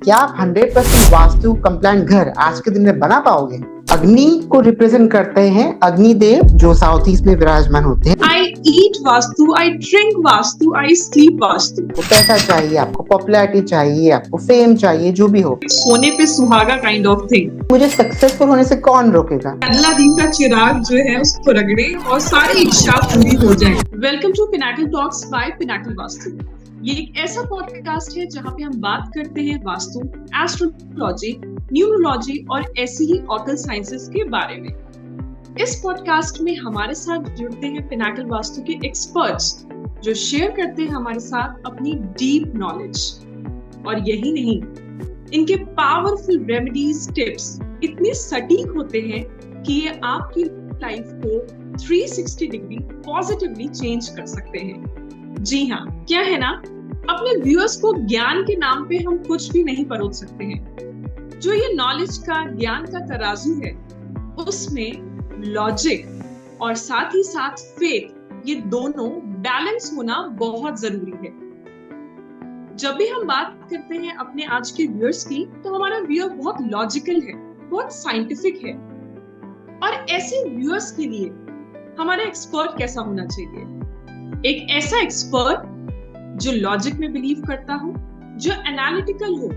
क्या आप 100% वास्तु कंप्लायंट घर आज के दिन में बना पाओगे? अग्नि को रिप्रेजेंट करते हैं अग्निदेव, जो साउथ ईस्ट में विराजमान होते हैं। I eat Vastu, I drink Vastu, I sleep Vastu. आपको पैसा चाहिए, आपको पॉपुलैरिटी चाहिए, आपको फेम चाहिए, जो भी हो, सोने पे सुहागा काइंड ऑफ थिंग। मुझे सक्सेसफुल होने से कौन रोकेगा? अगला दिन का चिराग जो है उसको रगड़े और सारी इच्छा पूरी हो जाए। Welcome to Pinnacle talks by Pinnacle Vastu. ये एक ऐसा पॉडकास्ट है जहाँ पे हम बात करते हैं वास्तु, एस्ट्रोलॉजी, न्यूरोलॉजी और ऐसी ही ऑकल साइंसेस के बारे में। इस पॉडकास्ट में हमारे साथ जुड़ते हैं पिनाकल वास्तु के एक्सपर्ट्स जो शेयर करते हैं हमारे साथ अपनी डीप नॉलेज। और यही नहीं, इनके पावरफुल रेमेडीज टिप्स इतने सटीक होते हैं कि ये आपकी लाइफ को 360 डिग्री पॉजिटिवली चेंज कर सकते हैं। जी हाँ, क्या है ना, अपने व्यूअर्स को ज्ञान के नाम पे हम कुछ भी नहीं परोस सकते हैं। जो ये नॉलेज का, ज्ञान का तराजू है, उसमें लॉजिक और साथ ही साथ फेथ, ये दोनों बैलेंस होना बहुत जरूरी है। जब भी हम बात करते हैं अपने आज के व्यूअर्स की, तो हमारा व्यूअर बहुत लॉजिकल है, बहुत साइंटिफिक है। और ऐसे व्यूअर्स के लिए हमारा एक्सपर्ट कैसा होना चाहिए? एक ऐसा एक्सपर्ट जो लॉजिक में बिलीव करता हो, जो एनालिटिकल हो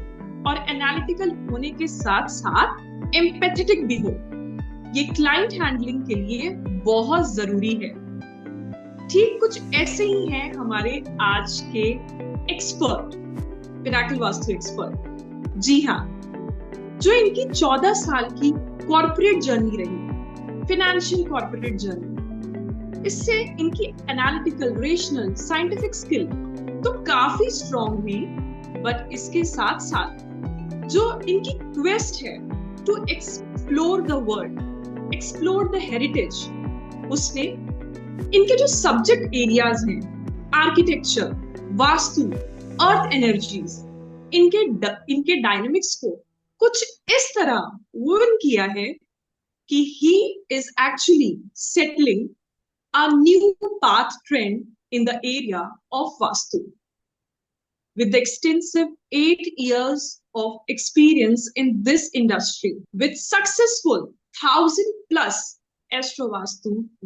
और एनालिटिकल होने के साथ साथ एम्पैथेटिक भी हो। ये क्लाइंट हैंडलिंग के लिए बहुत जरूरी है। ठीक कुछ ऐसे ही हैं हमारे आज के एक्सपर्ट, पिनाकल वास्तु एक्सपर्ट। जी हाँ, जो इनकी 14 साल की कॉर्पोरेट जर्नी रही, फाइनेंशियल कॉर्पोरेट जर्नी, इससे इनकी एनालिटिकल, रेशनल, साइंटिफिक स्किल तो काफी स्ट्रॉन्ग है। बट इसके साथ साथ जो इनकी क्वेस्ट है to explore the world, explore the heritage, उसने इनके जो सब्जेक्ट एरियाज हैं, आर्किटेक्चर, वास्तु, अर्थ एनर्जीज, इनके डायनेमिक्स को कुछ इस तरह वर्न किया है कि he is actually settling a new path trend in the area of Vastu. With the extensive 8 years of experience in this industry, with successful 1,000 plus Astro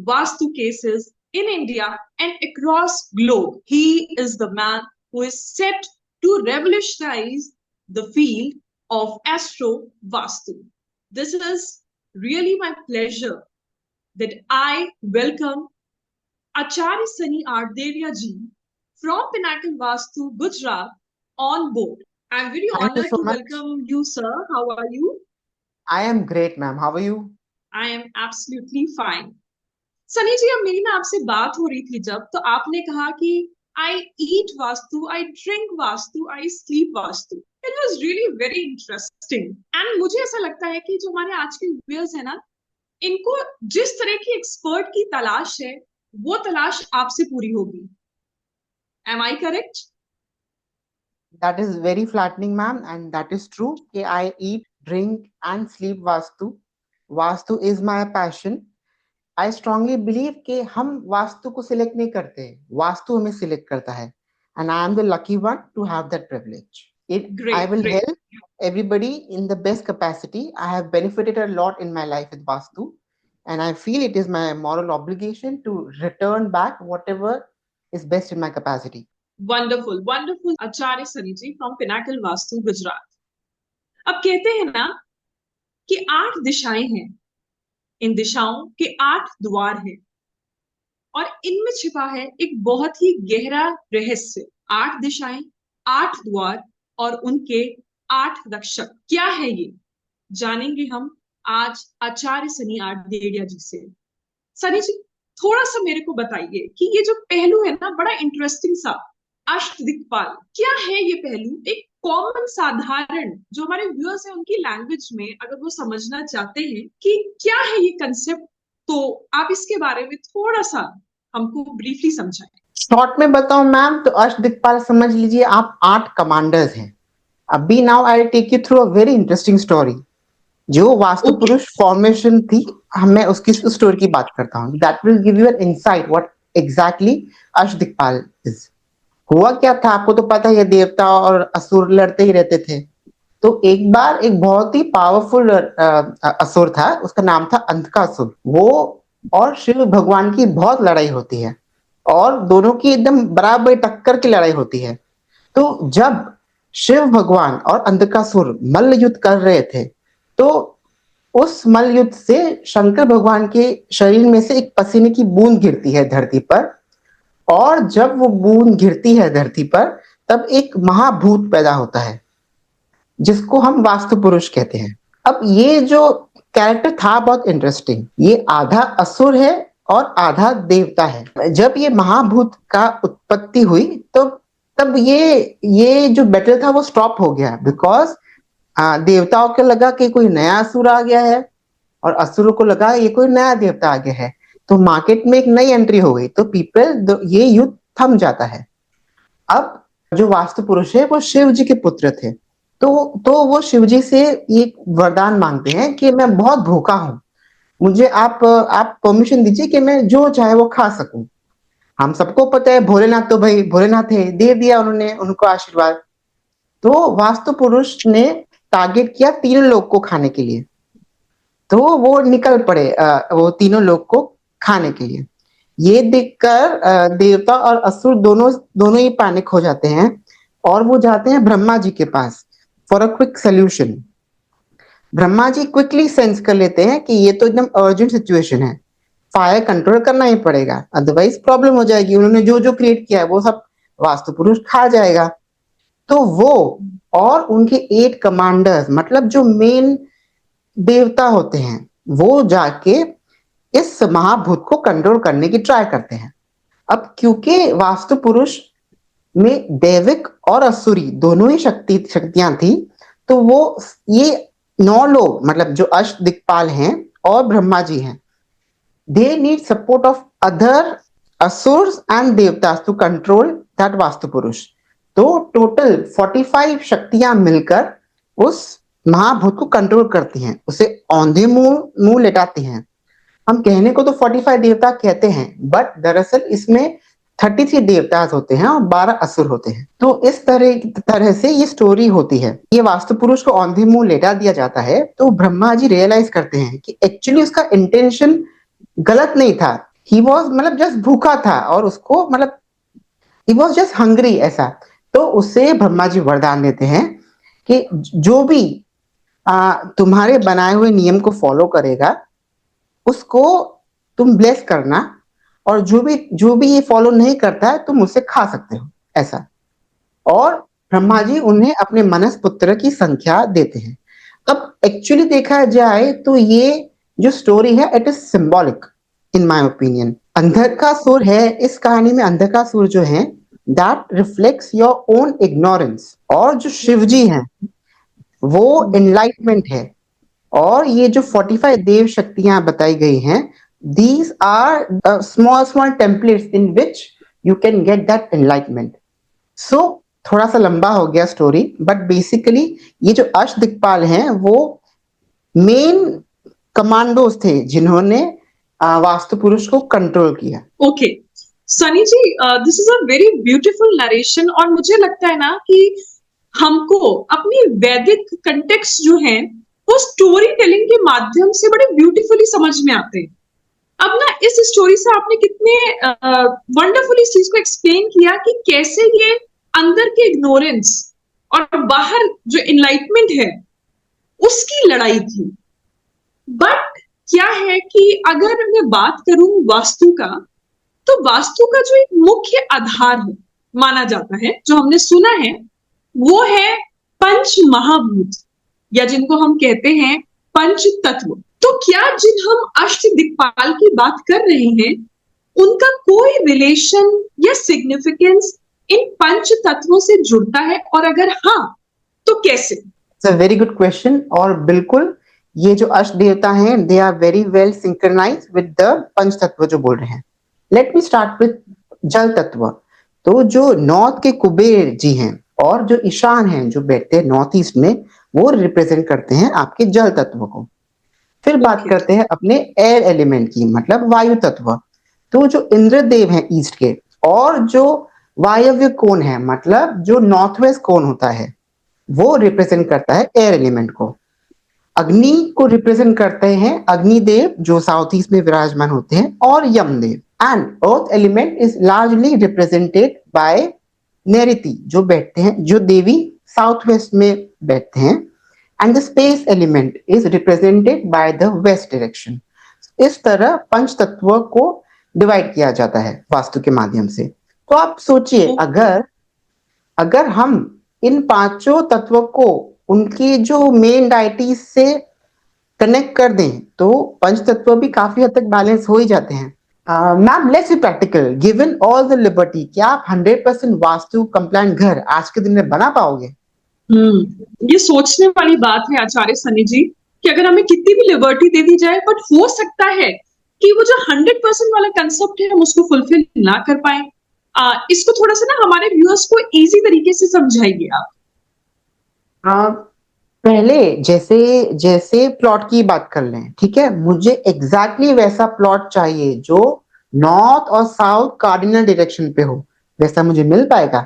Vastu cases in India and across globe, he is the man who is set to revolutionize the field of Astro Vastu. This is really my pleasure that I welcome Acharya Sunny Ardevia ji from Pinnacle Vastu, Gujarat on board. I am very Thank you honored so to much. welcome you, sir. How are you? I am great, ma'am. How are you? I am absolutely fine. Sunny ji, अब मेरी ना आपसे बात हो रही थी जब, तो आपने कहा कि I eat Vastu, I drink Vastu, I sleep Vastu. It was really very interesting. And मुझे ऐसा लगता है कि जो हमारे आज के व्यूअर्स है ना, इनको जिस तरह की एक्सपर्ट की तलाश है, वो तलाश आपसे पूरी होगी। Am I correct? That is very flattening, ma'am, and that is true. कि I eat, drink, and sleep vastu. Vastu is my passion. I strongly believe कि हम वास्तु को सिलेक्ट नहीं करते, वास्तु हमें सिलेक्ट करता है. And I am the lucky one to have that privilege. I will help everybody in the best capacity. I have benefited a lot in my life with Vastu, and I feel it is my moral obligation to return back whatever is best in my capacity. Wonderful, wonderful, Acharya Sunny ji from Pinnacle Vastu, Gujarat. अब कहते हैं ना कि 8 दिशाएं हैं, इन दिशाओं के 8 द्वार हैं और इनमें छिपा है एक बहुत ही गहरा रहस्य। 8 दिशाएं, 8 द्वार और उनके 8 रक्षक। क्या है ये, जानेंगे हम आज आचार्य सनी आर्देडिया जी से। सनी जी, थोड़ा सा मेरे को बताइए कि ये जो पहलू है ना, बड़ा इंटरेस्टिंग सा, अष्टदिक्पाल, क्या है ये पहलू? एक कॉमन, साधारण, जो हमारे व्यूअर्स हैं उनकी लैंग्वेज में अगर वो समझना चाहते हैं कि क्या है ये कंसेप्ट, तो आप इसके बारे में थोड़ा सा हमको ब्रीफली समझाएं। शॉर्ट में बताऊं मैम, तो अष्टदिक्पाल समझ लीजिए आप 8 कमांडर्स हैं। अभी now I take you through a very interesting story. जो वास्तु पुरुष फॉर्मेशन थी, मैं उसकी स्टोरी की बात करता हूँ। That will give you an insight what exactly Ashtadikpal is. हुआ क्या था आपको तो पता है, ये देवता और असुर लड़ते ही रहते थे। तो एक बार एक बहुत ही पावरफुल असुर था, उसका नाम था अंधकासुर। वो और शिव भगवान की बहुत लड़ाई होती है और दोनों की एकदम बराबर टक्कर की लड़ाई होती है। तो जब शिव भगवान और अंधकासुर मल्ल युद्ध कर रहे थे, तो उस मल्ल युद्ध से शंकर भगवान के शरीर में से एक पसीने की बूंद गिरती है धरती पर, और जब वो बूंद गिरती है धरती पर, तब एक महाभूत पैदा होता है जिसको हम वास्तु पुरुष कहते हैं। अब ये जो कैरेक्टर था बहुत इंटरेस्टिंग, ये आधा असुर है और आधा देवता है। जब ये महाभूत का उत्पत्ति हुई तो तब ये जो बैटल था वो स्टॉप हो गया, बिकॉज देवताओं को लगा कि कोई नया असुर आ गया है और असुरों को लगा ये कोई नया देवता आ गया है। तो मार्केट में एक नई एंट्री हो गई, तो पीपल ये युद्ध थम जाता है। अब जो वास्तु पुरुष है वो शिव जी के पुत्र थे, तो वो शिव जी से एक वरदान मांगते हैं कि मैं बहुत भूखा हूँ, मुझे आप परमिशन दीजिए कि मैं जो चाहे वो खा सकूं। हम सबको पता है भोलेनाथ, तो भाई भोलेनाथ है, दे दिया उन्होंने उनको आशीर्वाद। तो वास्तु पुरुष ने टारगेट किया तीनों लोग को खाने के लिए, तो वो निकल पड़े वो तीनों लोग को खाने के लिए। ये देखकर देवता और असुर दोनों दोनों ही पैनिक हो जाते हैं और वो जाते हैं ब्रह्मा जी के पास for a quick solution. Brahma ji quickly sense कर लेते हैं कि ये तो एकदम अर्जेंट सिचुएशन है, फायर कंट्रोल करना ही पड़ेगा, अदरवाइज प्रॉब्लम हो जाएगी। उन्होंने जो जो क्रिएट किया है वो सब वास्तु पुरुष खा जाएगा। तो वो और उनके 8 कमांडर्स, मतलब जो मेन देवता होते हैं, वो जाके इस महाभूत को कंट्रोल करने की ट्राई करते हैं। अब क्योंकि वास्तु पुरुष में दैविक और असुरी दोनों ही शक्तियां थी, तो वो ये 9 लोग, मतलब जो अष्ट दिक्पाल हैं और ब्रह्मा जी हैं, they need support of other asuras and devatas to control that Vastu Purush. तो टोटल 45 शक्तियां मिलकर उस महाभूत को कंट्रोल करती हैं, उसे औंधे मुंह लेटाती हैं। हम कहने को तो 45 देवता कहते हैं, बट दरअसल इसमें 33 देवताज होते हैं और 12 असुर होते हैं। तो इस तरह से ये स्टोरी होती है। ये वास्तु पुरुष को औंधे मुंह लेटा दिया जाता है, तो ब्रह्मा जी रियलाइज करते हैं कि एक्चुअली उसका इंटेंशन गलत नहीं था। ही वॉज मतलब जस्ट भूखा था और उसको मतलब ही वॉज जस्ट हंग्री ऐसा। तो उससे ब्रह्मा जी वरदान देते हैं कि जो भी तुम्हारे बनाए हुए नियम को फॉलो करेगा उसको तुम ब्लेस करना, और जो भी ये फॉलो नहीं करता है तुम उसे खा सकते हो, ऐसा। और ब्रह्मा जी उन्हें अपने मनस पुत्र की संख्या देते हैं। अब एक्चुअली देखा जाए तो ये जो स्टोरी है it is symbolic in my opinion. Andhakasur है, इस कहानी में अंधकासुर जो है that reflects your own ignorance, और जो शिवजी हैं वो एनलाइटमेंट है। और ये जो 45 देव शक्तियां बताई गई हैं, these are small templates in which you can get that enlightenment. So थोड़ा सा लंबा हो गया स्टोरी, बट बेसिकली ये जो अष्टदिक्पाल हैं वो मेन कमांडोज थे जिन्होंने वास्तु पुरुष को कंट्रोल किया। Okay Sunny ji, this is a very beautiful narration, और मुझे लगता है ना कि हमको अपनी वैदिक कंटेक्स्ट जो है वो स्टोरी टेलिंग के माध्यम से बड़े ब्यूटीफुली समझ में आते हैं। अब ना इस स्टोरी से आपने कितने वंडरफुली इस चीज को एक्सप्लेन किया कि कैसे ये अंदर के इग्नोरेंस और बाहर जो एनलाइटमेंट है उसकी लड़ाई थी। बट क्या है कि अगर मैं बात करूं वास्तु का, तो वास्तु का जो एक मुख्य आधार है माना जाता है, जो हमने सुना है, वो है पंच महाभूत, या जिनको हम कहते हैं पंच तत्व। तो क्या जिन हम अष्ट दिक्पाल की बात कर रहे हैं उनका कोई रिलेशन या सिग्निफिकेंस इन पंच तत्वों से जुड़ता है, और अगर हाँ तो कैसे? It's a very good question. और बिल्कुल ये जो अष्ट देवता हैं they are very well synchronized with the panch tatva जो बोल रहे हैं। लेट मी स्टार्ट विद जल तत्व। तो जो नॉर्थ के कुबेर जी हैं और जो ईशान हैं जो बैठते हैं नॉर्थ ईस्ट में, वो रिप्रेजेंट करते हैं आपके जल तत्व को। फिर बात करते हैं अपने एयर एलिमेंट की, मतलब वायु तत्व। तो जो इंद्रदेव हैं ईस्ट के, और जो वायव्य कोण है, मतलब जो नॉर्थ वेस्ट कोण होता है, वो रिप्रेजेंट करता है एयर एलिमेंट को। अग्नि को रिप्रेजेंट करते हैं अग्निदेव जो साउथ ईस्ट में विराजमान होते हैं, और Yamdev. And earth element is largely represented by Nairiti जो बैठते हैं, जो देवी साउथ वेस्ट में बैठते हैं। And the space element is represented by the west direction. इस तरह पंच तत्वों को डिवाइड किया जाता है वास्तु के माध्यम से। तो आप सोचिए, अगर अगर हम इन पांचों तत्वों को उनकी जो मेन डाइटीज से कनेक्ट कर दें तो पंच तत्व भी काफी हद तक बैलेंस हो ही जाते हैं। Ma'am let's be practical, given all the liberty, क्या आप 100% वास्तु कंप्लायंट घर आज के दिन में बना पाओगे? ये सोचने वाली बात है आचार्य सनी जी कि अगर हमें कितनी भी लिबर्टी दे दी जाए, बट हो सकता है कि वो जो 100% वाला कंसेप्ट है हम उसको फुलफिल ना कर पाए। इसको थोड़ा सा ना हमारे व्यूअर्स को इजी तरीके से समझाइए आप। पहले जैसे जैसे प्लॉट की बात कर लें, ठीक है, मुझे एग्जैक्टली वैसा प्लॉट चाहिए जो नॉर्थ और साउथ कार्डिनल डायरेक्शन पे हो। वैसा मुझे मिल पाएगा?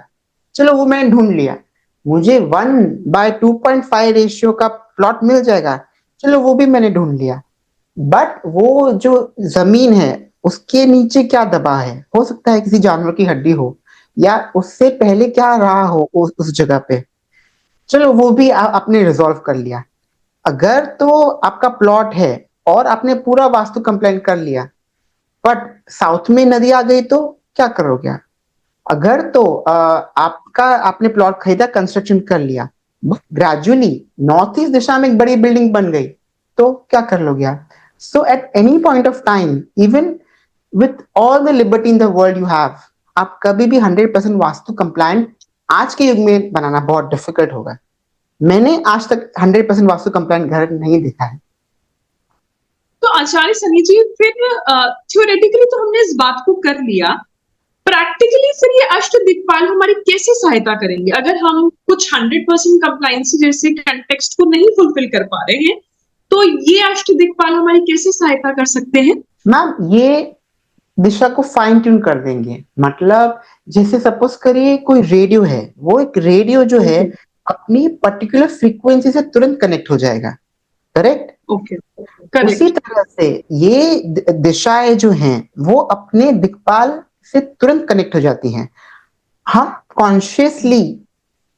चलो वो मैंने ढूंढ लिया। मुझे 1/2.5 रेशियो का प्लॉट मिल जाएगा, चलो वो भी मैंने ढूंढ लिया। बट वो जो जमीन है उसके नीचे क्या दबा है, हो सकता है किसी जानवर की हड्डी हो, या उससे पहले क्या रहा हो उस जगह पे, चलो वो भी आपने रिजॉल्व कर लिया। अगर तो आपका प्लॉट है और आपने पूरा वास्तु कंप्लेंट कर लिया, बट साउथ में नदी आ गई तो क्या करोगे आप? अगर तो आपका आपने प्लॉट खरीदा, कंस्ट्रक्शन कर लिया, ग्रेजुअली नॉर्थ ईस्ट दिशा में एक बड़ी बिल्डिंग बन गई, तो क्या कर लोगे आप? So at any point of time, even with all the liberty in the world you have, आप कभी भी 100% वास्तु कंप्लायंट आज के युग में बनाना बहुत डिफिकल्ट होगा। मैंने आज तक 100% वास्तु कंप्लायंट घर नहीं देखा है। तो आचार्य सनी जी, फिर थ्योरेटिकली तो हमने इस बात को कर लिया, प्रैक्टिकली फिर ये अष्ट दिक्पाल हमारी कैसे सहायता करेंगे अगर हम कुछ 100% कंप्लायंस जैसे कंटेक्स्ट को नहीं फुलफिल कर पा रहे हैं, तो ये अष्ट दिक्पाल हमारी कैसे सहायता कर सकते हैं? मैम ये दिशा को फाइन ट्यून कर देंगे। मतलब जैसे सपोज करिए कोई रेडियो है, वो एक रेडियो जो है अपनी पर्टिकुलर फ्रीक्वेंसी से तुरंत कनेक्ट हो जाएगा, करेक्ट? ओके, उसी तरह से ये दिशाएं जो हैं वो अपने दिक्पाल से तुरंत कनेक्ट हो जाती हैं। हम कॉन्शियसली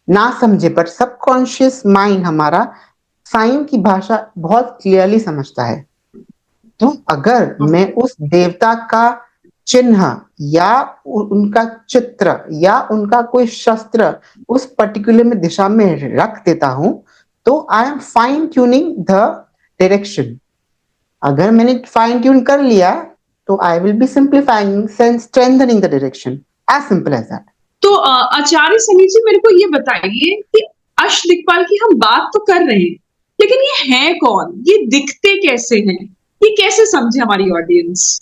ना समझे पर सबकॉन्शियस माइंड हमारा साइन की भाषा बहुत क्लियरली समझता है। तो अगर मैं उस देवता का चिन्ह या उनका चित्र या उनका कोई शस्त्र उस पर्टिकुलर में दिशा में रख देता हूं, तो I am fine tuning the direction. अगर मैंने फाइन ट्यून कर लिया तो I will be simplifying and strengthening the direction, as simple as that. तो आचार्य सनी जी, मेरे को ये बताइए कि अष्ट दिक्पाल की हम बात तो कर रहे हैं, लेकिन ये है कौन, ये दिखते कैसे हैं, ये कैसे समझे हमारी ऑडियंस?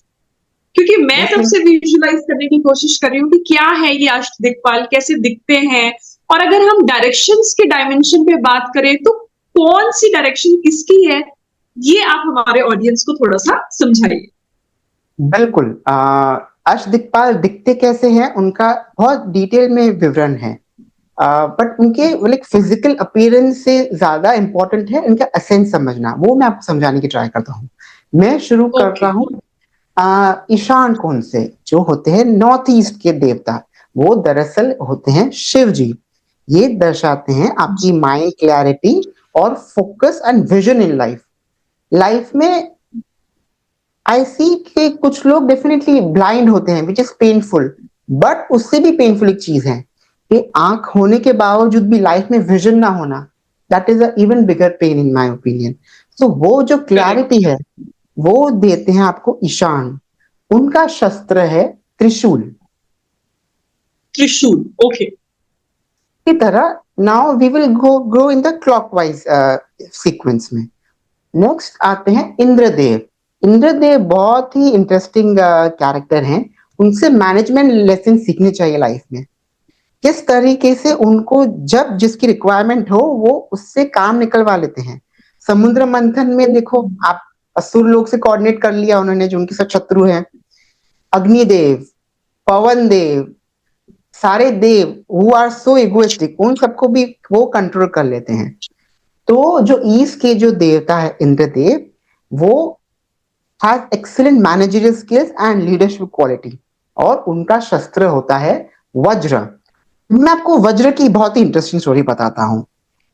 क्योंकि मैं तब से विजुअलाइज करने की कोशिश कर रही हूँ कि क्या है ये अष्ट दिक्पाल, कैसे दिखते हैं, और अगर हम डायरेक्शंस के डायमेंशन पे बात करें तो कौन सी डायरेक्शन किसकी है, ये आप हमारे ऑडियंस को थोड़ा सा समझाइए। बिल्कुल, अष्ट दिक्पाल दिखते कैसे हैं उनका बहुत डिटेल में विवरण है, बट उनके लाइक फिजिकल अपीयरेंस से ज्यादा इंपॉर्टेंट है इनका एसेंस समझना। वो मैं आपको समझाने की ट्राई करता हूँ। मैं शुरू कर रहा हूँ ईशान कोण से, जो होते हैं नॉर्थ ईस्ट के देवता। वो दरअसल होते हैं शिव जी। ये दर्शाते हैं आपकी माइंड क्लैरिटी और focus and vision in life में। आई सी कि कुछ लोग डेफिनेटली ब्लाइंड होते हैं, विच इज पेनफुल, बट उससे भी पेनफुल एक चीज है कि आंख होने के बावजूद भी लाइफ में विजन ना होना, that is a even bigger pain in my opinion. So वो जो क्लैरिटी है वो देते हैं आपको ईशान। उनका शस्त्र है त्रिशूल। त्रिशूल, ओके। की तरह now we will go in the clockwise sequence में। नेक्स्ट आते हैं इंद्रदेव। इंद्रदेव बहुत ही इंटरेस्टिंग कैरेक्टर हैं। उनसे मैनेजमेंट लेसन सीखने चाहिए लाइफ में। किस तरीके से उनको जब जिसकी रिक्वायरमेंट हो वो उससे काम निकलवा लेते हैं। समुद्र मंथन में देखो आप, असुर लोग से कोऑर्डिनेट कर लिया उन्होंने जो उनके साथ शत्रु हैं। अग्निदेव, पवन देव, सारे देव हु आर सो इगोइस्टिक, उन सबको भी वो कंट्रोल कर लेते हैं। तो जो ईस्ट के जो देवता है इंद्रदेव, वो has excellent managerial skills and leadership quality, और उनका शस्त्र होता है वज्र। मैं आपको वज्र की बहुत ही इंटरेस्टिंग स्टोरी बताता हूँ।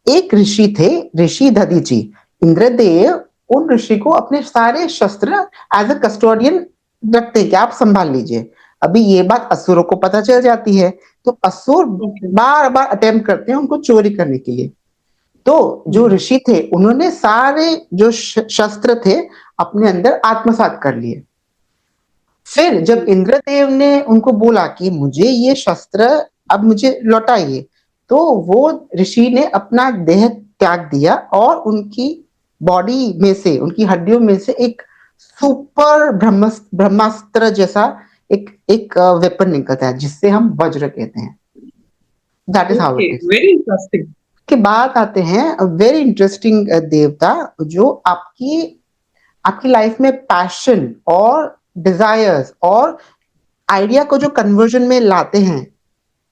एक ऋषि थे, ऋषि दधीची। इंद्रदेव उन ऋषि को अपने सारे शस्त्र एज अ कस्टोडियन रखते हैं कि आप संभाल लीजिए। अभी ये बात असुरों को पता चल जाती है, तो असुर ओके। बार बार अटेम्प्ट करते हैं उनको चोरी करने के लिए। तो जो ऋषि थे उन्होंने सारे जो शस्त्र थे अपने अंदर आत्मसात कर लिए। फिर जब इंद्रदेव ने उनको बोला कि मुझे ये शस्त्र अब मुझे लौटाइए, तो वो ऋषि ने अपना देह त्याग दिया और उनकी बॉडी में से, उनकी हड्डियों में से एक सुपर ब्रह्मास्त्र जैसा एक एक वेपन निकलता है जिससे हम वज्र कहते हैं। That is how okay, it is. Very interesting. के बाद आते हैं वेरी इंटरेस्टिंग देवता जो आपकी आपकी लाइफ में पैशन और डिजायर्स और आइडिया को जो कन्वर्जन में लाते हैं,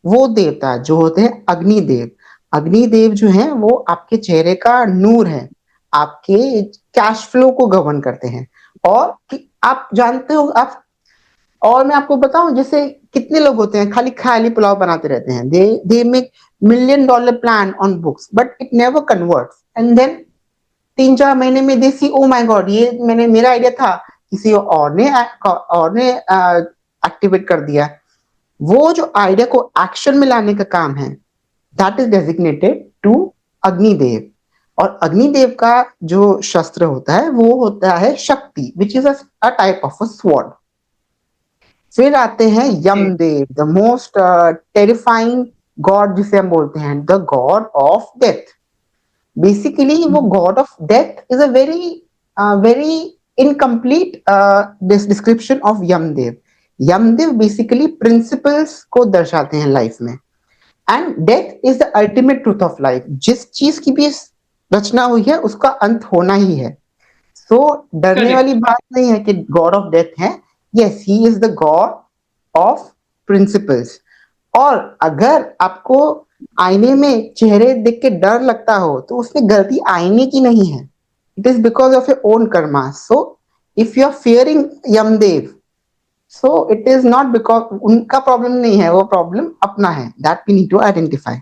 वो देवता जो होते हैं अग्निदेव। अग्निदेव जो है वो आपके चेहरे का नूर है, आपके कैश फ्लो को गवर्न करते हैं। और कि आप जानते हो आप, और मैं आपको बताऊं, जैसे कितने लोग होते हैं खाली ख्याली पुलाव बनाते रहते हैं, they make $1 million plan on books but it never converts, and then 3-4 महीने में दे सी ओ माय गॉड, ये मैंने मेरा आइडिया था, किसी और ने एक्टिवेट कर दिया। वो जो आइडिया को एक्शन में लाने का काम है, that is designated to Agnidev. और अग्निदेव का जो शस्त्र होता है वो होता है शक्ति, which is a type of a sword. फिर आते हैं Yamdev, the most terrifying God जिसे हम बोलते हैं, the God of death. Basically, वो god of death is a very incomplete description of Yamdev. Yamdev basically principles को दर्शाते हैं लाइफ में, and death is the ultimate truth of life. जिस चीज की भी रचना हुई है उसका अंत होना ही है। सो डरने करेक्ट। वाली बात नहीं है कि गॉड ऑफ डेथ है। Yes, he is the God of principles. और अगर आपको आईने में चेहरे देख के डर लगता हो तो उसमें गलती आईने की नहीं है, it is because of your own karma. So if you are fearing Yamdev, so it is not because उनका प्रॉब्लम नहीं है, वो प्रॉब्लम अपना है, that we need to identify.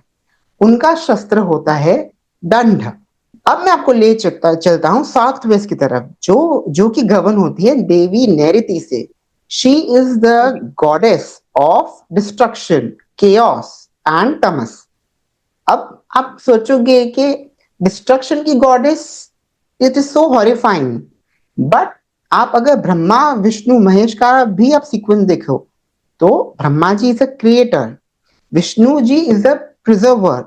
उनका शस्त्र होता है दंड। अब मैं आपको ले चलता हूँ साउथ वेस्ट की तरफ, जो कि गवर्न होती है देवी नैऋति से। She is the goddess of destruction, chaos and तमस। अब आप सोचोगे कि डिस्ट्रक्शन की goddess, it is so horrifying, but आप अगर ब्रह्मा विष्णु महेश का भी आप सीक्वेंस देखो, तो Brahma ji is a creator, Vishnu ji is a preserver,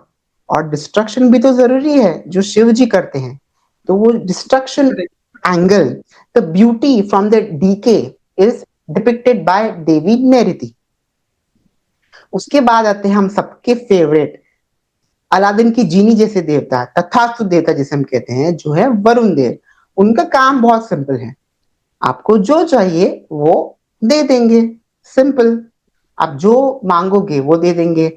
और डिस्ट्रक्शन भी तो जरूरी है जो शिव जी करते हैं। तो वो destruction angle, the beauty from the decay is depicted by Devi Nairiti. उसके बाद आते हैं हम सबके फेवरेट अलादीन की जीनी जैसे देवता, तथास्तु देवता जिसे हम कहते हैं, जो है वरुण देव। उनका काम बहुत सिंपल है, आपको जो चाहिए वो दे देंगे, सिंपल। आप जो मांगोगे वो दे देंगे।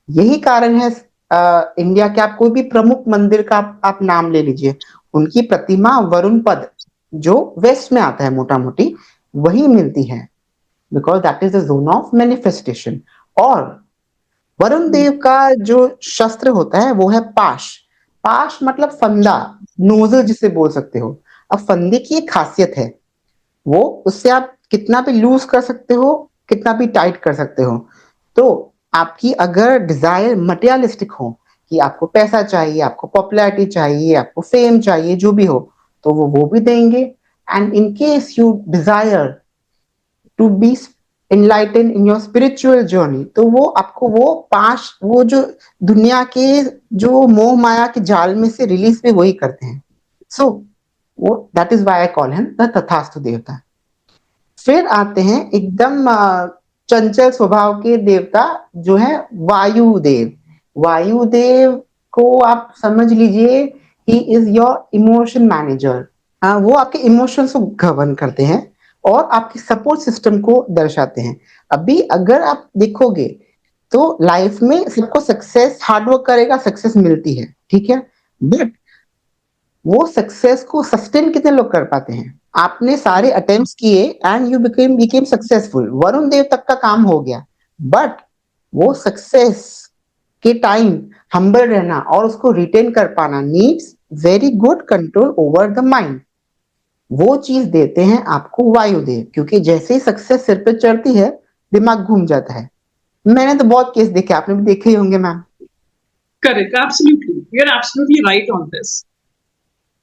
यही कारण है इंडिया के आप कोई भी प्रमुख मंदिर का आप नाम ले लीजिए, उनकी प्रतिमा वरुण पद जो वेस्ट में आता है मोटा मोटी वही मिलती है, because that is the zone of manifestation. और वरुण देव का जो शस्त्र होता है वो है पाश। पाश मतलब फंदा, नोजल जिसे बोल सकते हो। अब फंदे की एक खासियत है, वो उससे आप कितना भी लूज कर सकते हो, कितना भी टाइट कर सकते हो। तो आपकी अगर डिजायर मटेरियलिस्टिक हो कि आपको पैसा चाहिए, आपको पॉपुलैरिटी चाहिए, आपको फेम चाहिए, जो भी हो, तो वो भी देंगे। And in case you desire to be enlightened in your spiritual journey, तो वो आपको वो पांच, वो जो दुनिया के जो मोह माया के जाल में से रिलीज भी वही करते हैं। सो वो that is why I call him the तथास्तु देवता। फिर आते हैं एकदम चंचल स्वभाव के देवता जो है वायुदेव। वायुदेव को आप समझ लीजिए, he is your emotion manager. वो आपके इमोशंस को गवर्न करते हैं और आपके सपोर्ट सिस्टम को दर्शाते हैं। अभी अगर आप देखोगे तो लाइफ में सबको सक्सेस, हार्डवर्क करेगा सक्सेस मिलती है, ठीक है, बट वो सक्सेस को सस्टेन कितने लोग कर पाते हैं? आपने सारे अटेम्प्ट्स किए and you became successful, Varun Dev तक का काम हो गया, बट वो सक्सेस के टाइम हम्बल रहना और उसको रिटेन कर पाना needs very good control over the mind. वो चीज देते हैं आपको वायुदेव, क्योंकि जैसे ही सक्सेस सिर पे चढ़ती है दिमाग घूम जाता है। मैंने तो बहुत केस देखे, आपने भी देखे ही होंगे ma'am. Correct, absolutely. You're absolutely right on this.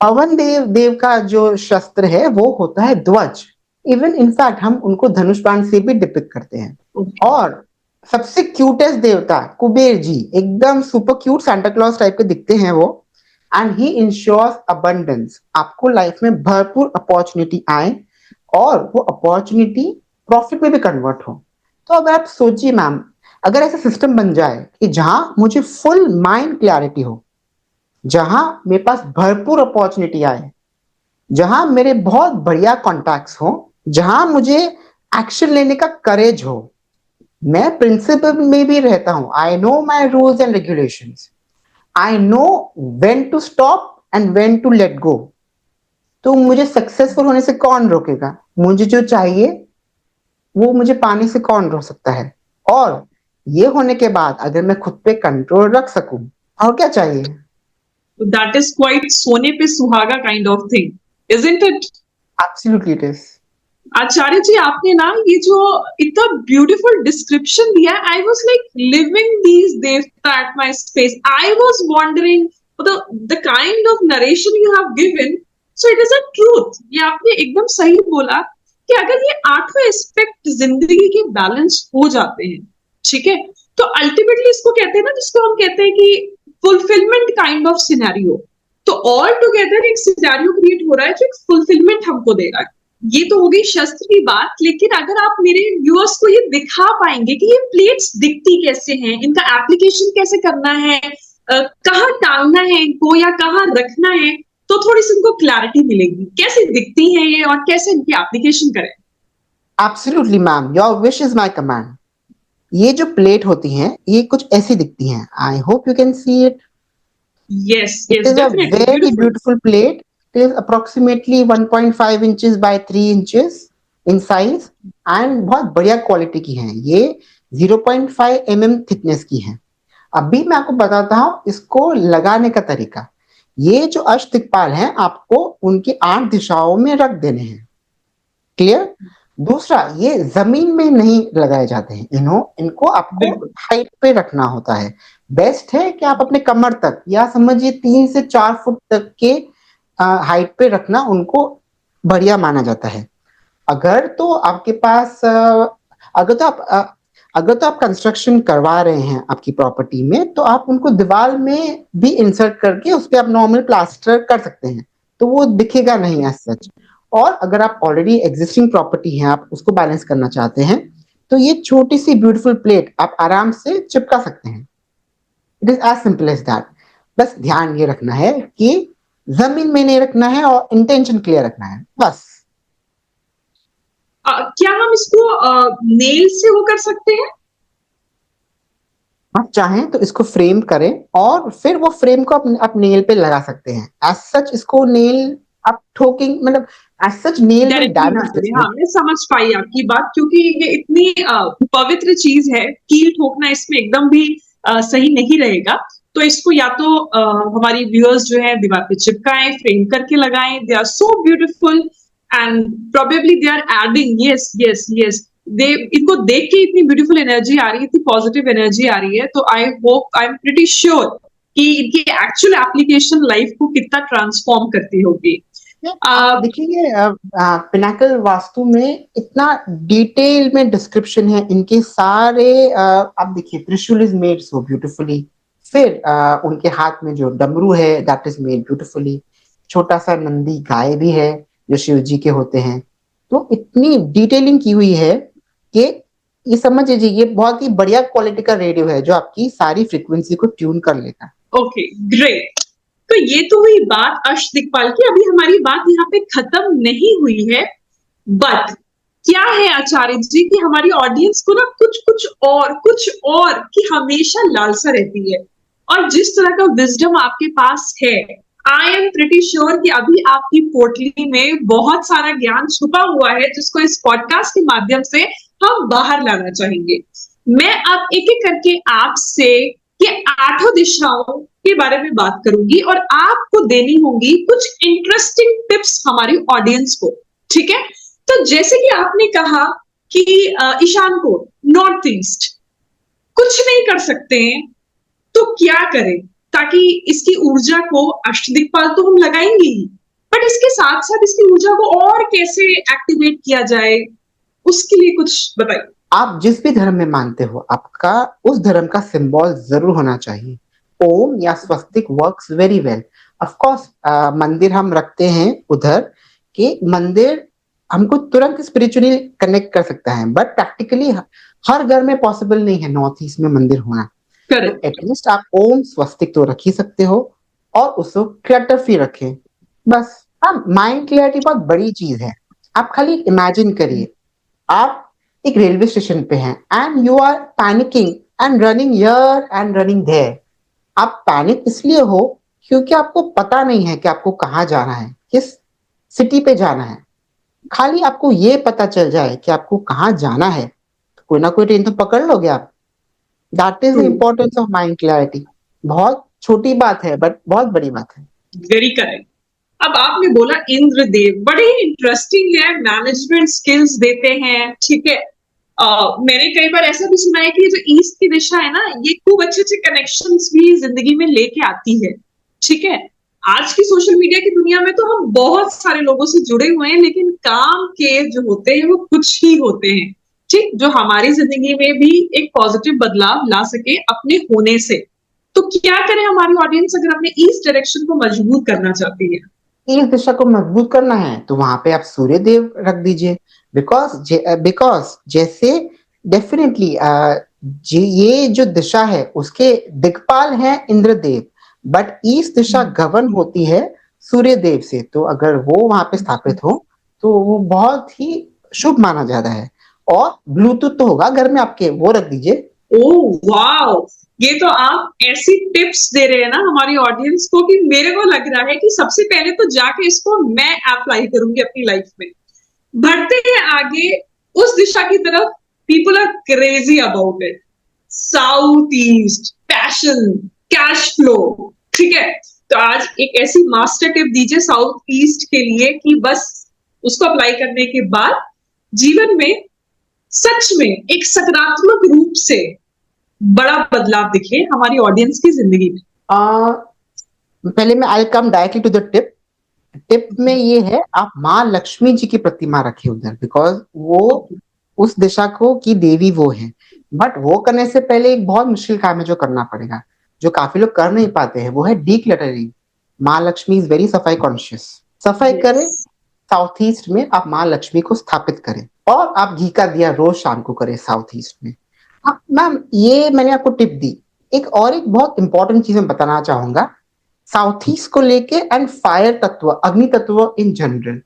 पवन देव का जो शस्त्र है वो होता है ध्वज। इवन इनफैक्ट हम उनको धनुष बाण से भी डिपिक्ट करते हैं। Okay. और सबसे क्यूटेस्ट देवता कुबेर जी, एकदम super cute Santa Claus type के दिखते हैं वो, एंड ही इंश्योर्स अबंडेंस। आपको लाइफ में भरपूर अपॉर्चुनिटी आए और वो अपॉर्चुनिटी प्रॉफिट में भी कन्वर्ट हो। तो अगर आप सोचिए मैम, अगर ऐसा सिस्टम बन जाए कि जहां मुझे फुल माइंड क्लैरिटी हो, जहां मेरे पास भरपूर अपॉर्चुनिटी आए, जहां मेरे बहुत बढ़िया कॉन्टैक्ट्स हो, जहां मुझे एक्शन लेने का करेज हो, मैं प्रिंसिपल में भी रहता हूं, I know my rules and regulations, I know when to stop and when to let go, तो मुझे सक्सेसफुल होने से कौन रोकेगा? मुझे जो चाहिए वो मुझे पाने से कौन रोक सकता है? और ये होने के बाद अगर मैं खुद पे कंट्रोल रख सकूं, और क्या चाहिए? That is quite सोने पे सुहागा kind of thing, isn't it? Absolutely it is. Acharya ji, आपने ना ये जो इतना ब्यूटीफुल डिस्क्रिप्शन दिया, I was like living these devata at my space. I was wondering the kind of narration you have given, so it is a truth. ये आपने एकदम सही बोला कि अगर ये आठों एस्पेक्ट जिंदगी के बैलेंस हो जाते हैं, ठीक है, तो अल्टीमेटली इसको कहते हैं ना, जिसको हम कहते हैं कि फुलफिलमेंट काइंड ऑफ सिनेरियो। तो ऑल टुगेदर एक सिनेरियो क्रिएट हो रहा है जो एक फुलफिलमेंट हमको दे रहा है। ये तो हो गई शस्त्र की बात, लेकिन अगर आप मेरे व्यूअर्स को ये दिखा पाएंगे कि ये प्लेट्स दिखती कैसे हैं, इनका एप्लीकेशन कैसे करना है, कहाँ टांगना है इनको या कहाँ रखना है, तो थोड़ी सी इनको क्लैरिटी मिलेगी कैसे दिखती हैं ये और कैसे इनकी एप्लीकेशन करें। Absolutely ma'am, your wish is my command. ये जो प्लेट होती हैं ये कुछ ऐसी दिखती हैं, आई hope you can see it. Yes, It yes, is a definitely very beautiful. beautiful plate. It is approximately 1.5 inches by 3 inches in size and बहुत बढ़िया क्वालिटी की हैं। ये 0.5 mm थिकनेस की हैं। अभी मैं आपको बताता हूँ इसको लगाने का तरीका। ये जो अष्टदिक्पाल हैं आपको उनकी 8 दिशाओं में रख देने हैं, क्लियर? दूसरा, ये जमीन में नहीं लगाए जाते हैं, इनको आपको हाइट पे रखना होता है। बेस्ट है कि आप अपने कमर तक या समझिए 3 से 4 फुट तक के हाइट पे रखना उनको बढ़िया माना जाता है। अगर तो आपके पास अगर तो आप कंस्ट्रक्शन करवा रहे हैं आपकी प्रॉपर्टी में, तो आप उनको दीवार में भी इंसर्ट करके उस पर आप नॉर्मल प्लास्टर कर सकते हैं, तो वो दिखेगा नहीं एज सच। और अगर आप ऑलरेडी एग्जिस्टिंग प्रॉपर्टी है, आप उसको बैलेंस करना चाहते हैं, तो ये छोटी सी ब्यूटीफुल प्लेट आप आराम से चिपका सकते हैं। It is as simple as that. बस ध्यान ये रखना है कि जमीन में नहीं रखना है और इंटेंशन क्लियर रखना है, बस। क्या हम इसको नेल से वो कर सकते हैं? आप चाहें तो इसको फ्रेम करें और फिर वो फ्रेम को आप नेल पे लगा सकते हैं। एज सच इसको नेल आप ठोकिंग, मतलब एज सच नेल में डैमेज। हाँ, मैं समझ पाई आपकी बात, क्योंकि ये इतनी पवित्र चीज है, कील ठोकना इसमें एकदम भी सही नहीं रहेगा। तो इसको या तो हमारी व्यूअर्स जो है दीवार पे चिपकाएं, फ्रेम करके लगाएं। They are so beautiful and probably they are adding, yes yes yes, they इनको देख के इतनी ब्यूटीफुल एनर्जी आ रही है, इतनी पॉजिटिव एनर्जी आ रही है। तो I hope, I am pretty sure कि इनकी एक्चुअल एप्लीकेशन लाइफ को कितना ट्रांसफॉर्म करती होगी। देखिए, पिनाकल वास्तु में इतना डिटेल में डिस्क्रिप्शन है इनके सारे। आप देखिए, त्रिशूल इज मेड सो ब्यूटीफुली, फिर उनके हाथ में जो डमरू है दैट इज मेड ब्यूटीफुली, छोटा सा नंदी गाय भी है जो शिव जी के होते हैं। तो इतनी डिटेलिंग की हुई है कि ये समझ लीजिए ये बहुत ही बढ़िया क्वालिटी का रेडियो है जो आपकी सारी फ्रीक्वेंसी को ट्यून कर लेगा। Okay, great. तो ये तो हुई बात अष्टदिक्पाल की। अभी हमारी बात यहाँ पे खत्म नहीं हुई है, बट क्या है आचार्य जी कि हमारी ऑडियंस को ना कुछ और की हमेशा लालसा रहती है, और जिस तरह का विजडम आपके पास है, आई एम प्रिटी श्योर कि अभी आपकी पोटली में बहुत सारा ज्ञान छुपा हुआ है जिसको इस पॉडकास्ट के माध्यम से हम बाहर लाना चाहेंगे। मैं अब एक एक करके आपसे ये 8 दिशाओं के बारे में बात करूंगी और आपको देनी होंगी कुछ इंटरेस्टिंग टिप्स हमारी ऑडियंस को। ठीक है, तो जैसे कि आपने कहा कि ईशान को नॉर्थ ईस्ट कुछ नहीं कर सकते हैं, तो क्या करें ताकि इसकी ऊर्जा को अष्टदिक्पाल तो हम लगाएंगे ही, बट इसके साथ साथ इसकी ऊर्जा को और कैसे एक्टिवेट किया जाए, उसके लिए कुछ बताइए। आप जिस भी धर्म में मानते हो, आपका उस धर्म का सिंबल जरूर होना चाहिए। ओम या swastik works very well. Of course मंदिर हम रखते हैं उधर, कि मंदिर हमको तुरंत स्पिरिचुअली कनेक्ट कर सकता है, बट प्रैक्टिकली हर घर में पॉसिबल नहीं है नॉर्थ ईस्ट में मंदिर होना। तो एटलीस्ट आप ओम स्वस्तिक तो रख ही सकते हो, और उसको क्लटर फ्री रखें बस। हाँ, माइंड क्लियरिटी बहुत बड़ी चीज है। आप खाली इमेजिन करिए, आप एक रेलवे स्टेशन पे हैं and you are panicking and running here and running there. आप पैनिक इसलिए हो क्योंकि आपको पता नहीं है कि आपको कहाँ जाना है, किस सिटी पे जाना है। खाली आपको ये पता चल जाए कि आपको कहाँ जाना है, तो कोई ना कोई ट्रेन तो पकड़ लोगे आप। That is the importance of mind clarity. बहुत छोटी बात है बट बहुत बड़ी बात है। Very correct. अब आपने बोला इंद्रदेव, बड़े ही इंटरेस्टिंग है, मैनेजमेंट स्किल्स देते हैं। ठीक है, मैंने कई बार ऐसा भी सुना है कि जो ईस्ट की दिशा है ना, ये खूब अच्छे अच्छे कनेक्शंस भी जिंदगी में लेके आती है। ठीक है, आज की सोशल मीडिया की दुनिया में तो हम बहुत सारे लोगों से जुड़े हुए हैं, लेकिन काम के जो होते हैं वो कुछ ही होते हैं, ठीक, जो हमारी जिंदगी में भी एक पॉजिटिव बदलाव ला सके अपने होने से। तो क्या करें हमारी ऑडियंस अगर अपने ईस्ट डायरेक्शन को मजबूत करना चाहती है? इस दिशा को मजबूत करना है तो वहां पे आप सूर्य देव रख दीजिए। बिकॉज जैसे डेफिनेटली ये जो दिशा है उसके दिक्पाल हैं Indradev, but east Disha govern होती है सूर्य देव से। तो अगर वो वहां पे स्थापित हो तो वो बहुत ही शुभ माना जाता है। और ब्लूटूथ तो होगा घर में आपके, वो रख दीजिए। ओह वाओ, ये तो आप ऐसी टिप्स दे रहे हैं ना हमारी ऑडियंस को कि मेरे को लग रहा है कि सबसे पहले तो जाके इसको मैं अप्लाई करूंगी अपनी लाइफ में। बढ़ते हैं आगे उस दिशा की तरफ। People are crazy about it, south east, passion, cash flow. ठीक है, तो आज एक ऐसी मास्टर टिप दीजिए साउथ ईस्ट के लिए कि बस उसको अप्लाई करने के बाद जीवन में सच में एक सकारात्मक रूप से बड़ा बदलाव दिखे हमारी ऑडियंस की जिंदगी में। पहले मैं I come directly to the tip. Tip में ये है, आप माँ लक्ष्मी जी की प्रतिमा रखें उधर, बिकॉज वो उस दिशा को की देवी वो है। बट वो करने से पहले एक बहुत मुश्किल काम है जो करना पड़ेगा, जो काफी लोग कर नहीं पाते हैं, वो है डीक्लटरिंग। माँ लक्ष्मी इज वेरी सफाई कॉन्शियस। सफाई करें, साउथ ईस्ट में आप माँ लक्ष्मी को स्थापित करें, और आप घी का दिया रोज शाम को करें साउथ ईस्ट में। मैम, ये मैंने आपको टिप दी। एक बहुत इंपॉर्टेंट चीज मैं बताना चाहूंगा साउथ ईस्ट को लेके, एंड फायर तत्व, अग्नि तत्व इन जनरल।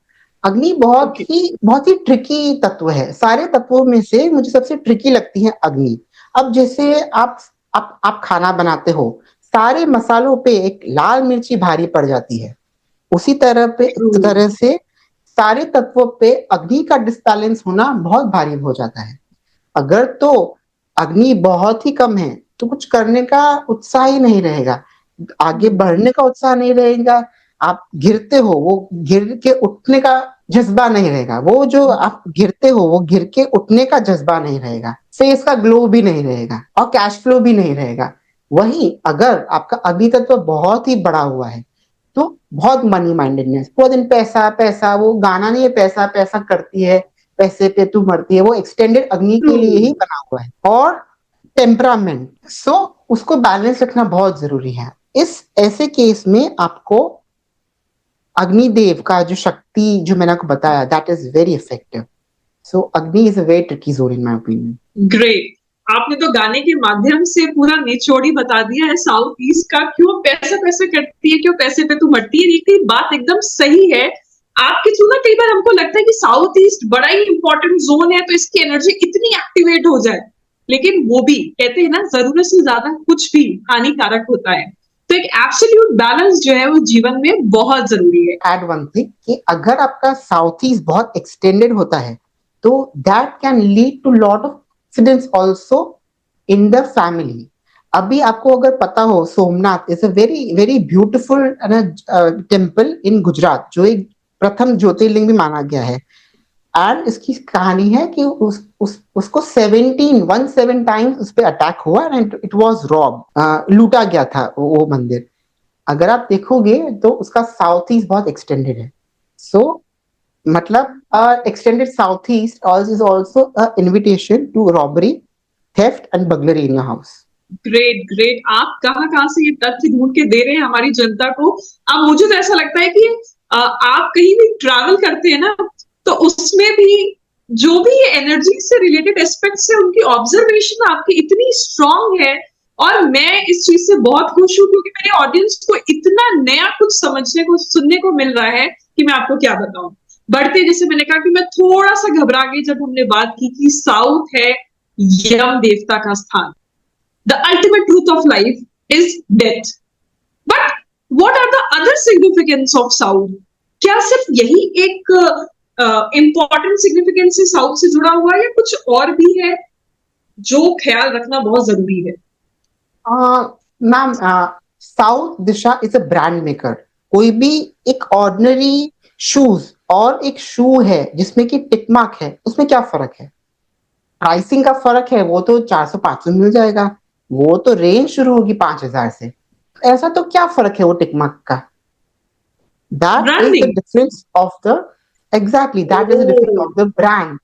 अग्नि बहुत ही ट्रिकी तत्व है। सारे तत्वों में से मुझे सबसे ट्रिकी लगती है अग्नि। अब जैसे आप खाना बनाते हो, सारे मसालों पे एक लाल मिर्ची भारी पड़ जाती है, उसी तरह से सारे तत्वों पे अग्नि का डिस्बैलेंस होना बहुत भारी हो जाता है। अगर तो अग्नि बहुत ही कम है तो कुछ करने का उत्साह ही नहीं रहेगा, आगे बढ़ने का उत्साह नहीं रहेगा। आप गिरते हो, वो गिर के उठने का जज्बा नहीं रहेगा। वो जो आप गिरते हो, वो गिर के उठने का जज्बा नहीं रहेगा। फेस का ग्लो भी नहीं रहेगा, और कैश फ्लो भी नहीं रहेगा। वहीं अगर आपका अग्नि तत्व बहुत ही बड़ा हुआ है तो बहुत मनी माइंडेडनेस, पूरा दिन पैसा पैसा, वो गाना नहीं है पैसा पैसा करती है, पैसे पे तू मरती है, वो एक्सटेंडेड अग्नि के लिए ही बना हुआ है। और टेम्परामेंट, उसको बैलेंस रखना बहुत जरूरी है। इस ऐसे केस में आपको अग्निदेव का जो शक्ति जो मैंने आपको बताया, दैट इज वेरी इफेक्टिव। सो अग्नि is a very tricky zone in my opinion. Great, आपने तो गाने के माध्यम से पूरा निचोड़ी बता दिया है साउथ ईस्ट का, क्यों पैसे पैसे करती है, क्यों पैसे पे तू मरती है। ये बात एकदम सही है। आपके थ्रू ना कई बार हमको लगता है कि साउथ ईस्ट बड़ा ही इंपॉर्टेंट जोन है, तो इसकी एनर्जी इतनी एक्टिवेट हो जाए, लेकिन वो भी कहते हैं ना, जरूरत से ज्यादा कुछ भी हानिकारक होता है। तो एक एब्सोल्यूट बैलेंस जो है वो जीवन में बहुत जरूरी है। एड वन थिंग कि अगर आपका साउथ ईस्ट बहुत एक्सटेंडेड होता है तो that can lead to lot of accidents also in the family. अभी आपको अगर पता हो, Somnath is a very very beautiful temple in Gujarat, जो एक प्रथम ज्योतिर्लिंग भी माना गया है। एंड इसकी कहानी है कि उसको 17 टाइम्स उस पर अटैक हुआ एंड इट वाज रॉब, लूटा गया था वो मंदिर। अगर आप देखोगे तो उसका साउथ ईस्ट बहुत एक्सटेंडेड है। सो मतलब extended south east is also invitation to robbery, theft and burglary in your house. Great great, आप कहाँ कहाँ से ये तथ्य ढूंढ के दे रहे हैं हमारी जनता को। अब मुझे तो ऐसा लगता है कि आप कहीं भी ट्रैवल करते हैं ना, तो उसमें भी जो भी एनर्जी से रिलेटेड एस्पेक्ट्स है, उनकी ऑब्जर्वेशन आपकी इतनी स्ट्रांग है। और मैं इस चीज से बहुत खुश हूँ, क्योंकि मेरे ऑडियंस को इतना नया कुछ समझने को, सुनने को मिल रहा है कि मैं आपको क्या बताऊं। बढ़ते, जैसे मैंने कहा कि मैं थोड़ा सा घबरा गई जब हमने बात की कि साउथ है यम देवता का स्थान। The ultimate truth of life is death. But what are the other significance of South? क्या सिर्फ यही एक इम्पॉर्टेंट सिग्निफिकेंस साउथ से जुड़ा हुआ है, या कुछ और भी है जो ख्याल रखना बहुत जरूरी है? Ma'am, south Disha is a brand maker. कोई भी एक ऑर्डिनरी शूज और एक शू है जिसमें कि टिक मार्क है, उसमें क्या फर्क है? प्राइसिंग का फर्क है, वो तो 400-500 मिल जाएगा, वो तो रेंज शुरू होगी 5,000 से। ऐसा तो क्या फर्क है वो टिक मार्क का? That is the branding. Difference of the, exactly that is the difference of the brand.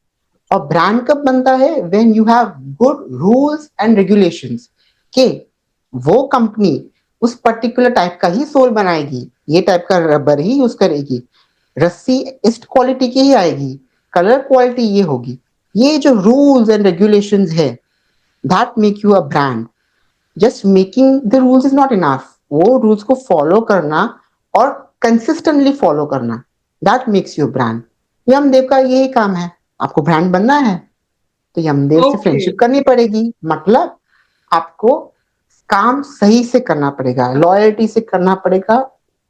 और ब्रांड कब बनता है? When you have good rules and regulations के वो कंपनी उस पर्टिकुलर टाइप का ही सोल बनाएगी, ये टाइप का रबर ही यूज करेगी, रस्सी इस क्वालिटी की ही आएगी, कलर क्वालिटी ये होगी। ये जो रूल्स एंड रेगुलेशंस है, that make you a brand. Just making the rules is not enough, वो रूल्स को फॉलो करना और कंसिस्टेंटली फॉलो करना, that makes you brand. Yamdev का यही काम है। आपको ब्रांड बनना है तो यमदेव से ओके, फ्रेंडशिप करनी पड़ेगी। मतलब आपको काम सही से करना पड़ेगा, लॉयल्टी से करना पड़ेगा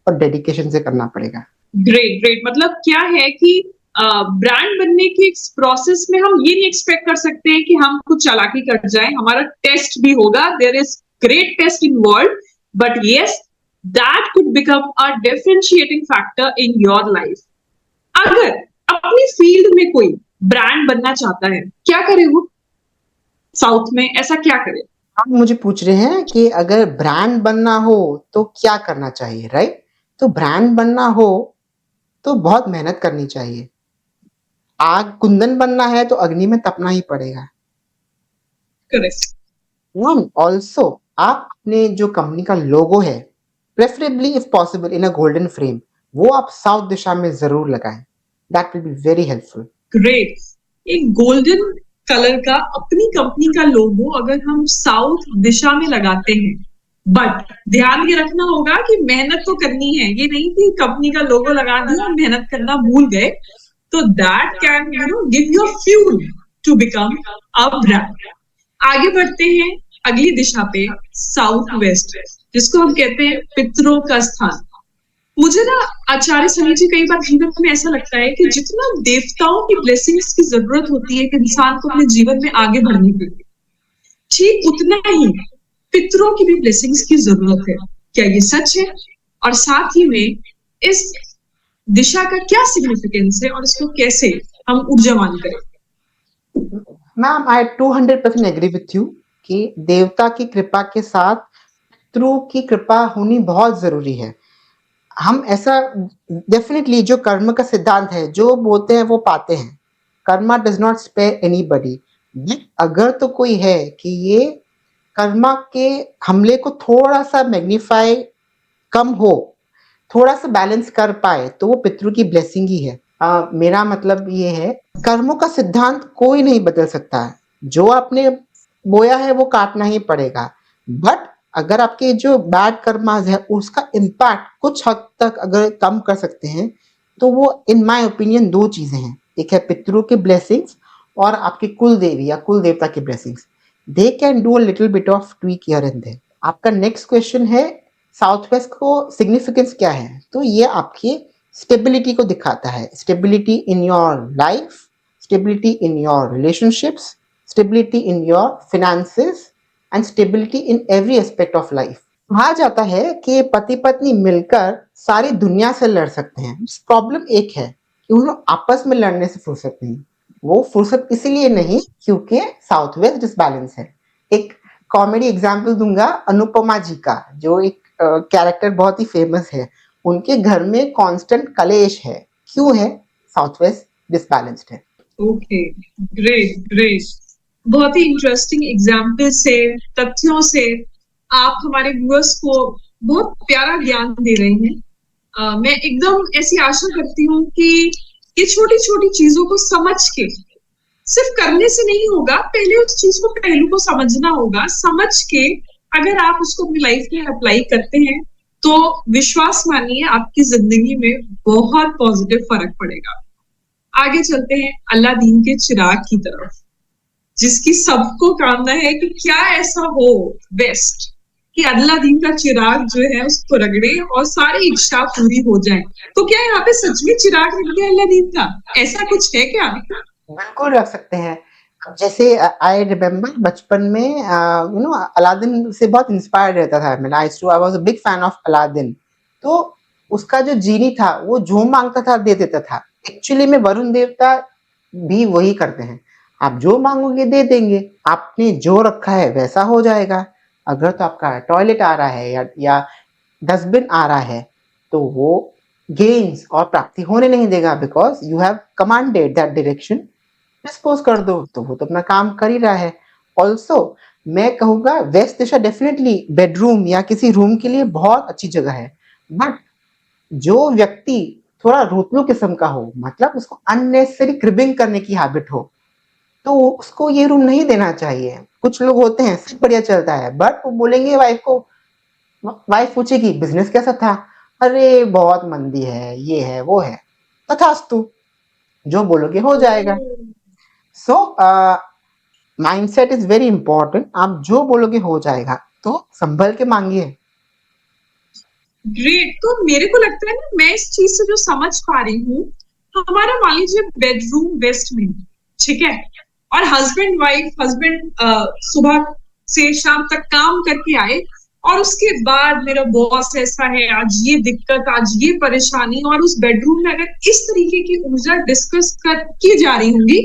और डेडिकेशन से करना पड़ेगा। Great great. मतलब क्या है कि ब्रांड बनने के प्रोसेस में हम ये नहीं एक्सपेक्ट कर सकते हैं कि हम कुछ चालाकी कर जाए, हमारा टेस्ट भी होगा, there is great test involve, but yes, that could become a differentiating factor in your life. अगर अपनी फील्ड में कोई ब्रांड बनना चाहता है, क्या करे वो? साउथ में ऐसा क्या करे? आप मुझे पूछ रहे हैं कि अगर ब्रांड बनना हो तो क्या करना चाहिए, राइट? तो ब्रांड बनना हो तो बहुत मेहनत करनी चाहिए। आग कुंदन बनना है तो अग्नि में तपना ही पड़ेगा। करेक्ट। ऑल्सो आप अपने जो कंपनी का लोगो है, preferably if possible in a golden frame, वो आप साउथ दिशा में जरूर लगाएं। That will be very helpful. Great. एक गोल्डन कलर का अपनी कंपनी का लोगो अगर हम साउथ दिशा में लगाते हैं, बट ध्यान ये रखना होगा कि मेहनत तो करनी है, ये नहीं कि कंपनी का लोगो लगा दिया और मेहनत करना भूल गए। तो that can give you fuel to become a brand. आगे बढ़ते हैं अगली दिशा पे, साउथ वेस्ट, जिसको हम कहते हैं पितरों का स्थान। मुझे ना आचार्य सनी जी, कई बार जीवन में ऐसा लगता है कि जितना देवताओं की ब्लेसिंग्स की जरूरत होती है एक इंसान को अपने जीवन में आगे बढ़ने के लिए, ठीक उतना ही पितरों की भी ब्लेसिंग्स की जरूरत है। क्या ये सच है? और साथ ही में इस दिशा का क्या सिग्निफिकेंस है और इसको कैसे हम ऊर्जावान करें? Ma'am, I 200% agree with you कि देवता की कृपा के साथ पितरों की कृपा होनी बहुत जरूरी है। हम ऐसा डेफिनेटली, जो कर्म का सिद्धांत है, जो बोलते हैं वो पाते हैं। Karma does not spare anybody. अगर तो कोई है कि ये कर्मा के हमले को थोड़ा सा मैग्नीफाई, कम हो, थोड़ा सा बैलेंस कर पाए, तो वो पितरों की ब्लेसिंग ही है। मेरा मतलब ये है, कर्मों का सिद्धांत कोई नहीं बदल सकता। जो आपने बोया है वो काटना ही पड़ेगा। बट अगर आपके जो बैड कर्मास है उसका इम्पैक्ट कुछ हद तक अगर कम कर सकते हैं, तो वो इन माय ओपिनियन दो चीजें हैं, एक है पितरों के ब्लेसिंग्स और आपके कुल देवी या कुल देवता के blessings. They can do a little bit of tweak here and there. आपका नेक्स्ट क्वेश्चन है साउथ वेस्ट को सिग्निफिकेंस क्या है, तो ये आपकी स्टेबिलिटी को दिखाता है, stability in your life, stability in your relationships, stability in your finances and stability in every aspect of life. कहा जाता है कि पति पत्नी मिलकर सारी दुनिया से लड़ सकते हैं, प्रॉब्लम एक है कि उन्हें आपस में लड़ने से फुर्सत नहीं। वो फुर्सत इसीलिए नहीं क्योंकि साउथ वेस्ट डिसबैलेंस है। एक कॉमेडी एग्जाम्पल दूंगा अनुपमा जी का, जो एक कैरेक्टर बहुत ही फेमस है। उनके घर में कांस्टेंट कलेश है, क्यों है? साउथ वेस्ट डिसबैलेंस्ड है। Okay, great great. बहुत ही इंटरेस्टिंग एग्जाम्पल से, तथ्यों से आप हमारे व्यूअर्स को बहुत प्यारा ज्ञान दे रहे हैं। मैं एकदम ऐसी आशा करती हूँ कि ये छोटी छोटी चीजों को समझ के, सिर्फ करने से नहीं होगा, पहले उस चीज को पहलू को समझना होगा। समझ के अगर आप उसको अपनी लाइफ में अप्लाई करते हैं तो विश्वास मानिए आपकी जिंदगी में बहुत पॉजिटिव फर्क पड़ेगा। आगे चलते हैं अलादीन के चिराग की तरफ, जिसकी सबको कामना है कि क्या ऐसा हो बेस्ट कि अलादीन का चिराग जो है उसको रगड़े और सारी इच्छा पूरी हो जाए। तो क्या यहाँ पे सच में चिराग रख दिया अलादीन का? ऐसा कुछ है क्या? बिल्कुल रख सकते हैं। जैसे आई रिमेम्बर बचपन में अलादीन से बहुत इंस्पायर्ड रहता था मैं। I was a big fan of Aladdin. तो उसका जो जीनी था वो जो मांगता था दे देता था। एक्चुअली में वरुण देवता भी वही करते हैं, आप जो मांगोगे दे देंगे, आपने जो रखा है वैसा हो जाएगा। अगर तो आपका टॉयलेट आ रहा है या डस्टबिन आ रहा है तो वो गेन्स और प्राप्ति होने नहीं देगा, because you have commanded that direction. Dispose कर दो तो वो तो अपना काम कर ही रहा है। ऑल्सो मैं कहूँगा वेस्ट दिशा डेफिनेटली बेडरूम या किसी रूम के लिए बहुत अच्छी जगह है, बट जो व्यक्ति थोड़ा रोतलू किस्म का हो, मतलब उसको अननेसेसरी क्रिबिंग करने की हैबिट हो, तो उसको ये रूम नहीं देना चाहिए। कुछ लोग होते हैं सब बढ़िया चलता है, बट वो बोलेंगे वाइफ को, वाइफ पूछेगी बिजनेस कैसा था, अरे बहुत मंदी है, ये है वो है, तथास्तु, जो बोलोगे हो जाएगा। सो माइंडसेट इज वेरी इंपॉर्टेंट। आप जो बोलोगे हो जाएगा, तो संभल के मांगिए। ग्रेट। तो मेरे को लगता है ना, मैं इस चीज से जो समझ पा रही हूँ, हमारा मान लीजिए बेडरूम वेस्ट में, ठीक है, और हस्बैंड सुबह से शाम तक काम करके आए और उसके बाद मेरा बॉस ऐसा है, आज ये दिक्कत, आज ये परेशानी, और उस बेडरूम में अगर इस तरीके की ऊर्जा डिस्कस कर की जा रही होंगी,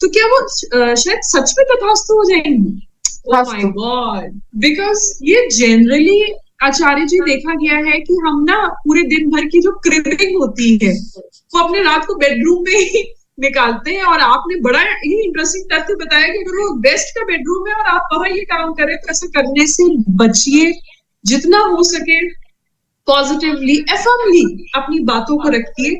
तो क्या वो शायद सच में तथास्तु हो जाएंगी? Oh my God. बिकॉज ये जनरली आचार्य जी देखा गया है कि हम ना पूरे दिन भर की जो क्रिबिंग होती है वो अपने रात को बेडरूम में ही निकालते हैं। और आपने बड़ा ही इंटरेस्टिंग तथ्य बताया कि अगर वो बेस्ट का बेडरूम है और आप वहां ये काम करें, तो ऐसा करने से बचिए। जितना हो सके पॉजिटिवली, एफर्मली अपनी बातों को रखिए,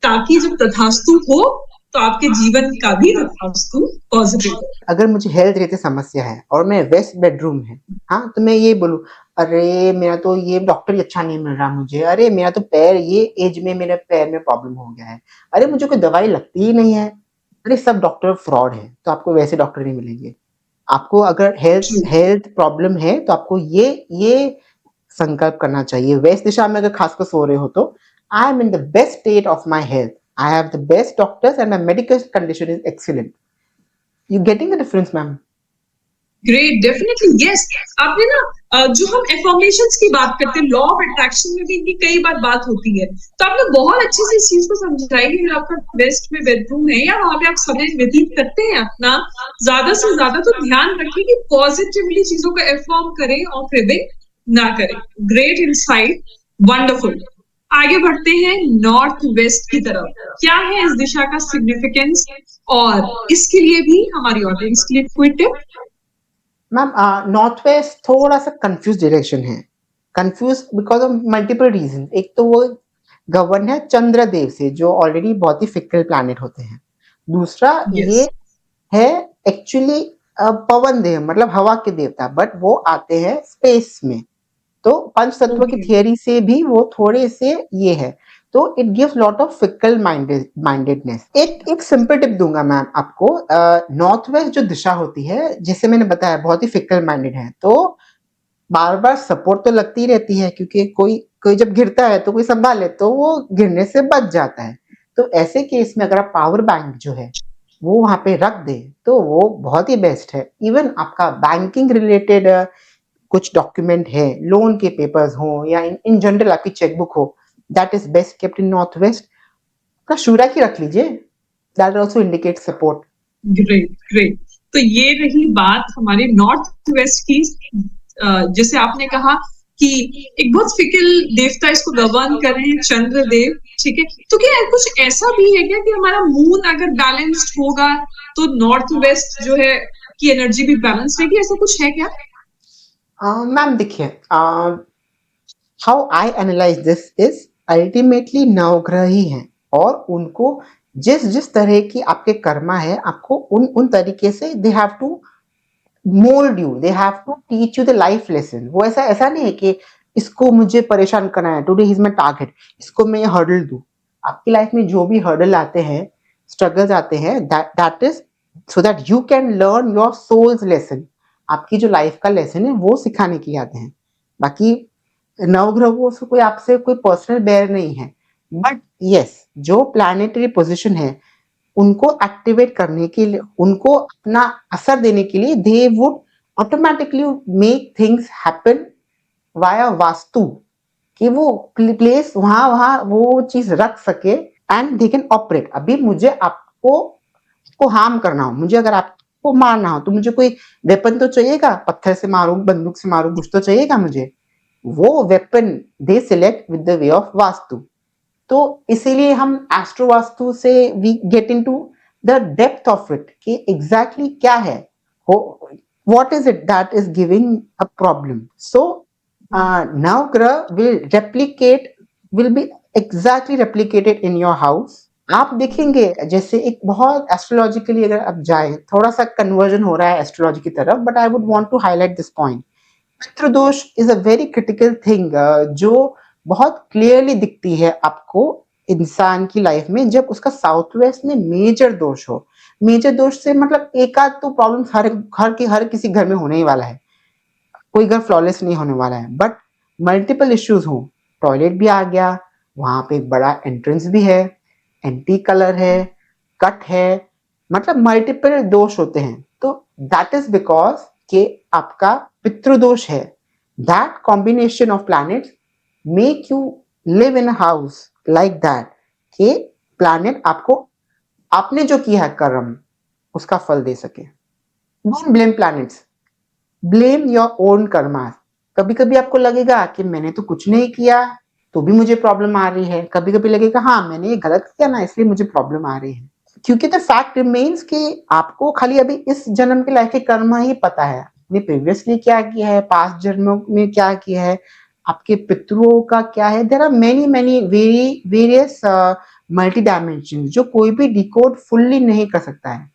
ताकि जब तथास्तु हो तो आपके जीवन का भी तथास्तु पॉजिटिव हो। अगर मुझे हेल्थ रिलेटेड समस्या है और मैं वेस्ट बेडरूम है, हाँ, तो मैं ये बोलूँ, अरे मेरा तो ये डॉक्टर ही अच्छा नहीं मिल रहा मुझे, अरे मेरा तो पैर, ये एज में मेरे पैर में प्रॉब्लम हो गया है, अरे मुझे कोई दवाई लगती ही नहीं है, अरे सब डॉक्टर फ्रॉड है, तो आपको वैसे डॉक्टर नहीं मिलेंगे। आपको अगर हेल्थ प्रॉब्लम है तो आपको ये संकल्प करना चाहिए। वेस्ट दिशा में अगर खासकर सो रहे हो तो I M in the best state of my health, I have the best doctors and my medical condition is excellent. You getting the difference ma'am? Great, definitely yes. आपने ना जो हम एफर्मेशंस की बात करते हैं, लॉ ऑफ अट्रैक्शन में भी इनकी कई बार बात होती है, तो आपने बहुत अच्छे से इस चीज को समझाई कि अगर आपका वेस्ट में बेडरूम है या वहां पे आप समय व्यतीत करते हैं अपना, ज्यादा से ज्यादा तो ध्यान रखिए कि पॉजिटिवली चीजों को एफर्म करें और क्रिबिंग ना करें। Great insight, wonderful. आगे बढ़ते हैं नॉर्थ वेस्ट की तरफ। क्या है इस दिशा का सिग्निफिकेंस, और इसके लिए भी हमारी ऑडियंस के लिए कोई टिप? मैम नॉर्थ वेस्ट थोड़ा सा कंफ्यूज डायरेक्शन है, confuse because of multiple reason. एक तो वो गवर्न है चंद्रदेव से, जो ऑलरेडी बहुत ही फिकल प्लैनेट होते हैं। दूसरा ये है एक्चुअली पवन देव, मतलब हवा के देवता, बट वो आते हैं स्पेस में, तो पंच तत्व की थियरी से भी वो थोड़े से ये है। तो it gives lot of fickle mindedness. एक सिंपल टिप दूंगा मैम आपको। नॉर्थ वेस्ट जो दिशा होती है, जिसे मैंने बताया बहुत ही फिकल माइंडेड है, तो बार बार सपोर्ट तो लगती रहती है, क्योंकि कोई कोई जब गिरता है तो कोई संभाले, तो वो गिरने से बच जाता है। तो ऐसे केस में अगर आप पावर बैंक जो है वो वहां पे रख दे तो वो बहुत ही बेस्ट है। इवन आपका बैंकिंग रिलेटेड कुछ डॉक्यूमेंट है, लोन के पेपर्स हो या इन जनरल आपकी चेकबुक हो, that is best kept in north west. का शूरा की रख लीजिए, that also indicate support. Great great. तो ये रही बात हमारे नॉर्थ वेस्ट की। जैसे आपने कहा कि एक बहुत फिकल देवता इसको गवर्न कर रहे हैं, चंद्रदेव, ठीक है। तो क्या कुछ ऐसा भी है क्या कि हमारा मून अगर बैलेंस्ड होगा तो नॉर्थ वेस्ट जो है की एनर्जी भी बैलेंस रहेगी, ऐसा कुछ है क्या? मैम देखिए, how I analyse this is ultimately नवग्रह ही हैं, और उनको जिस जिस तरह की आपके कर्मा है, आपको उन उन तरीके से they have to mould you, they have to teach you the life lesson. वो ऐसा ऐसा नहीं है कि इसको मुझे परेशान करना है, टुडे इज माय टारगेट, इसको मैं हर्डल दूं। आपकी लाइफ में जो भी हर्डल आते हैं, स्ट्रगल्स आते हैं, that is so that you can learn your soul's lesson. आपकी जो लाइफ का लेसन है वो सिखाने के लिए आते हैं। बाकी नवग्रहों से कोई आपसे कोई पर्सनल बेयर नहीं है, बट यस, जो प्लानिटरी पोजिशन है उनको एक्टिवेट करने के लिए, उनको अपना असर देने के लिए, they would automatically make things happen via vastu, कि वो प्लेस वहां वहां वो चीज रख सके एंड दे कैन ऑपरेट। अभी मुझे आपको को हार्म करना हो, मुझे अगर आपको मारना हो, तो मुझे कोई वेपन तो चाहिएगा, पत्थर से मारूं, बंदूक से मारूं, कुछ तो चाहिएगा मुझे। वो weapon they select with the way of vastu. तो इसीलिए हम एस्ट्रो वास्तु से we get into the depth of it, कि एग्जैक्टली क्या है, what is it that is giving a problem. So navgrah will be exactly replicated in your house. आप देखेंगे, जैसे एक बहुत एस्ट्रोलॉजिकली अगर आप जाए, थोड़ा सा कन्वर्जन हो रहा है एस्ट्रोलॉजी की तरफ, but I would want to highlight this point. Pitradosh is a very critical thing, जो बहुत क्लियरली दिखती है आपको इंसान की लाइफ में, जब उसका साउथ वेस्ट में मेजर दोष हो। मेजर दोष से मतलब एक आध तो प्रॉब्लम हर किसी घर में होने ही वाला है, कोई घर फ्लॉलेस नहीं होने वाला है, बट मल्टीपल इश्यूज हो, टॉयलेट भी आ गया, वहां पे एक बड़ा एंट्रेंस भी है, एंटी कलर है, कट है, मतलब मल्टीपल दोष होते हैं, तो दैट इज बिकॉज के आपका पितृदोष है। That combination of planets make you live in a house like that, कि प्लैनेट आपको आपने जो किया है कर्म उसका फल दे सके। Don't blame planets, blame your own Karma. कभी कभी आपको लगेगा कि मैंने तो कुछ नहीं किया तो भी मुझे प्रॉब्लम आ रही है, कभी कभी लगेगा हाँ मैंने ये गलत किया ना इसलिए मुझे प्रॉब्लम आ रही है। क्योंकि द फैक्ट रिमेन्स कि आपको खाली अभी इस जन्म के लाइफ के कर्म ही पता है, आपने प्रीवियसली क्या किया है, पास्ट जन्मों में क्या किया है, आपके पितरों का क्या है। There are many many various multi dimension जो कोई भी डिकोड फुल्ली नहीं कर सकता है।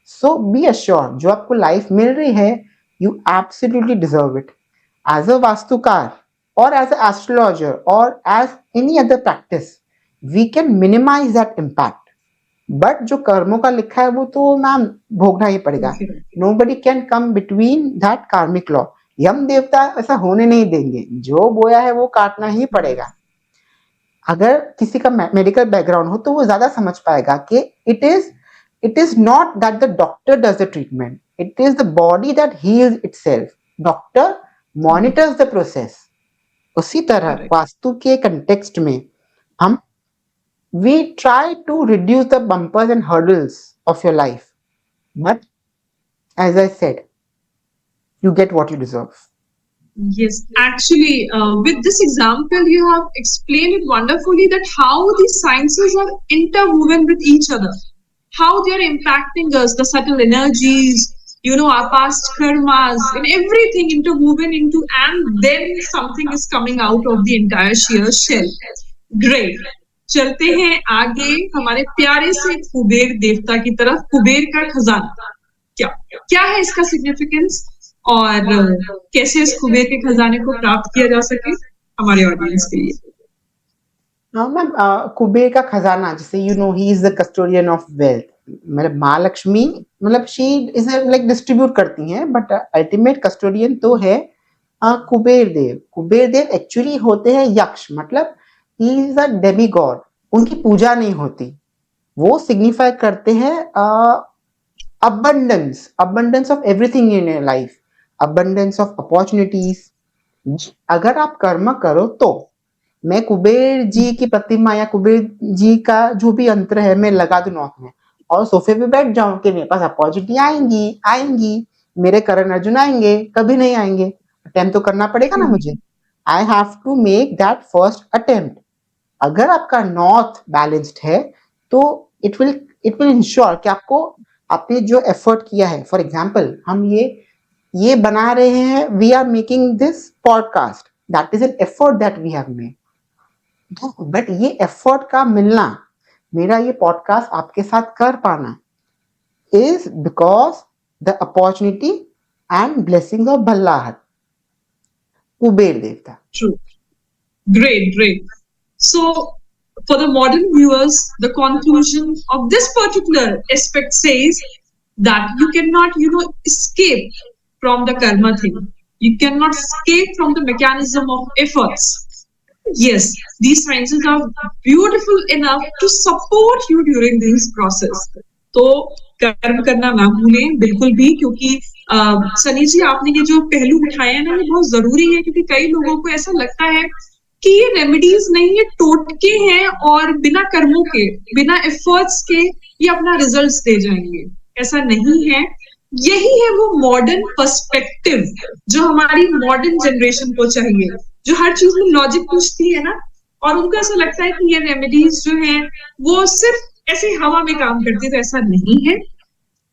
सो बी अश्योर, जो आपको लाइफ मिल रही है, you absolutely deserve it. As a Vastukar or as an astrologer or as any other practice, we can minimize that impact. But जो कर्मों का लिखा है वो तो मैम भोगना ही पड़ेगा। Nobody can come between that karmic law. यम देवता ऐसा होने नहीं देंगे, जो बोया है वो काटना ही पड़ेगा। अगर किसी का मेडिकल बैकग्राउंड हो तो वो ज्यादा समझ पाएगा कि it is not that the doctor does the treatment, it is the body that heals itself. Doctor monitors the process. उसी तरह वास्तु के कंटेक्स्ट में हम we try to reduce the bumpers and hurdles of your life, but as I said, you get what you deserve. Yes, actually, with this example, you have explained it wonderfully that how these sciences are interwoven with each other, how they are impacting us, the subtle energies, our past karmas, and everything interwoven into, and then something is coming out of the entire sheer shell. Great. चलते हैं आगे हमारे प्यारे से कुबेर देवता की तरफ। कुबेर का खजाना क्या क्या है, इसका सिग्निफिकेंस, और कैसे इस कुबेर के खजाने को प्राप्त किया जा सके हमारे ऑडियंस के लिए। हाँ मैम, कुबेर का खजाना, जैसे he is the custodian of wealth, मतलब माँ लक्ष्मी, मतलब शी इज लाइक डिस्ट्रीब्यूट करती हैं, बट अल्टीमेट कस्टोडियन तो है कुबेर देव। कुबेर देव एक्चुअली होते हैं यक्ष, मतलब he is a Demi God. उनकी पूजा नहीं होती, वो सिग्निफाई करते हैं abundance of everything in your life, abundance of opportunities। अगर आप कर्म करो तो, मैं कुबेर जी की प्रतिमा या कुबेर जी का जो भी यंत्र है मैं लगा दूं नॉक में, और सोफे पे बैठ जाऊं कि मेरे पास अपॉर्चुनिटी आएंगी आएंगी, मेरे करण अर्जुन आएंगे, कभी नहीं आएंगे, अटेम्प्ट तो करना पड़ेगा ना मुझे। I have to make that first attempt. अगर आपका नॉर्थ बैलेंस्ड है तो इट विल इंश्योर कि आपको, आपने जो एफर्ट किया है, फॉर एग्जाम्पल हम ये बना रहे हैं, we are making this podcast, that is an effort that we have made. But ये एफर्ट का मिलना, मेरा ये पॉडकास्ट आपके साथ कर पाना, is because the opportunity and blessing of Bhallahat, Kuber devata. True. Great, great. So, for the modern viewers, the conclusion of this particular aspect says that you cannot, escape from the karma thing. You cannot escape from the mechanism of efforts. Yes, these sciences are beautiful enough to support you during this process. तो कर्म करना ना भूलें बिल्कुल भी, क्योंकि सनी जी आपने ये जो पहलू उठाया है ना, ये बहुत जरूरी है, क्योंकि कई लोगों को ऐसा लगता है कि ये रेमेडीज नहीं, ये टोटके हैं और बिना कर्मों के, बिना एफर्ट्स के ये अपना रिजल्ट्स दे जाएंगे। ऐसा नहीं है। यही है वो मॉडर्न पर्सपेक्टिव जो हमारी मॉडर्न जनरेशन को चाहिए, जो हर चीज में लॉजिक पूछती है ना, और उनको ऐसा लगता है कि ये रेमेडीज जो है वो सिर्फ ऐसे हवा में काम करती है। तो ऐसा नहीं है।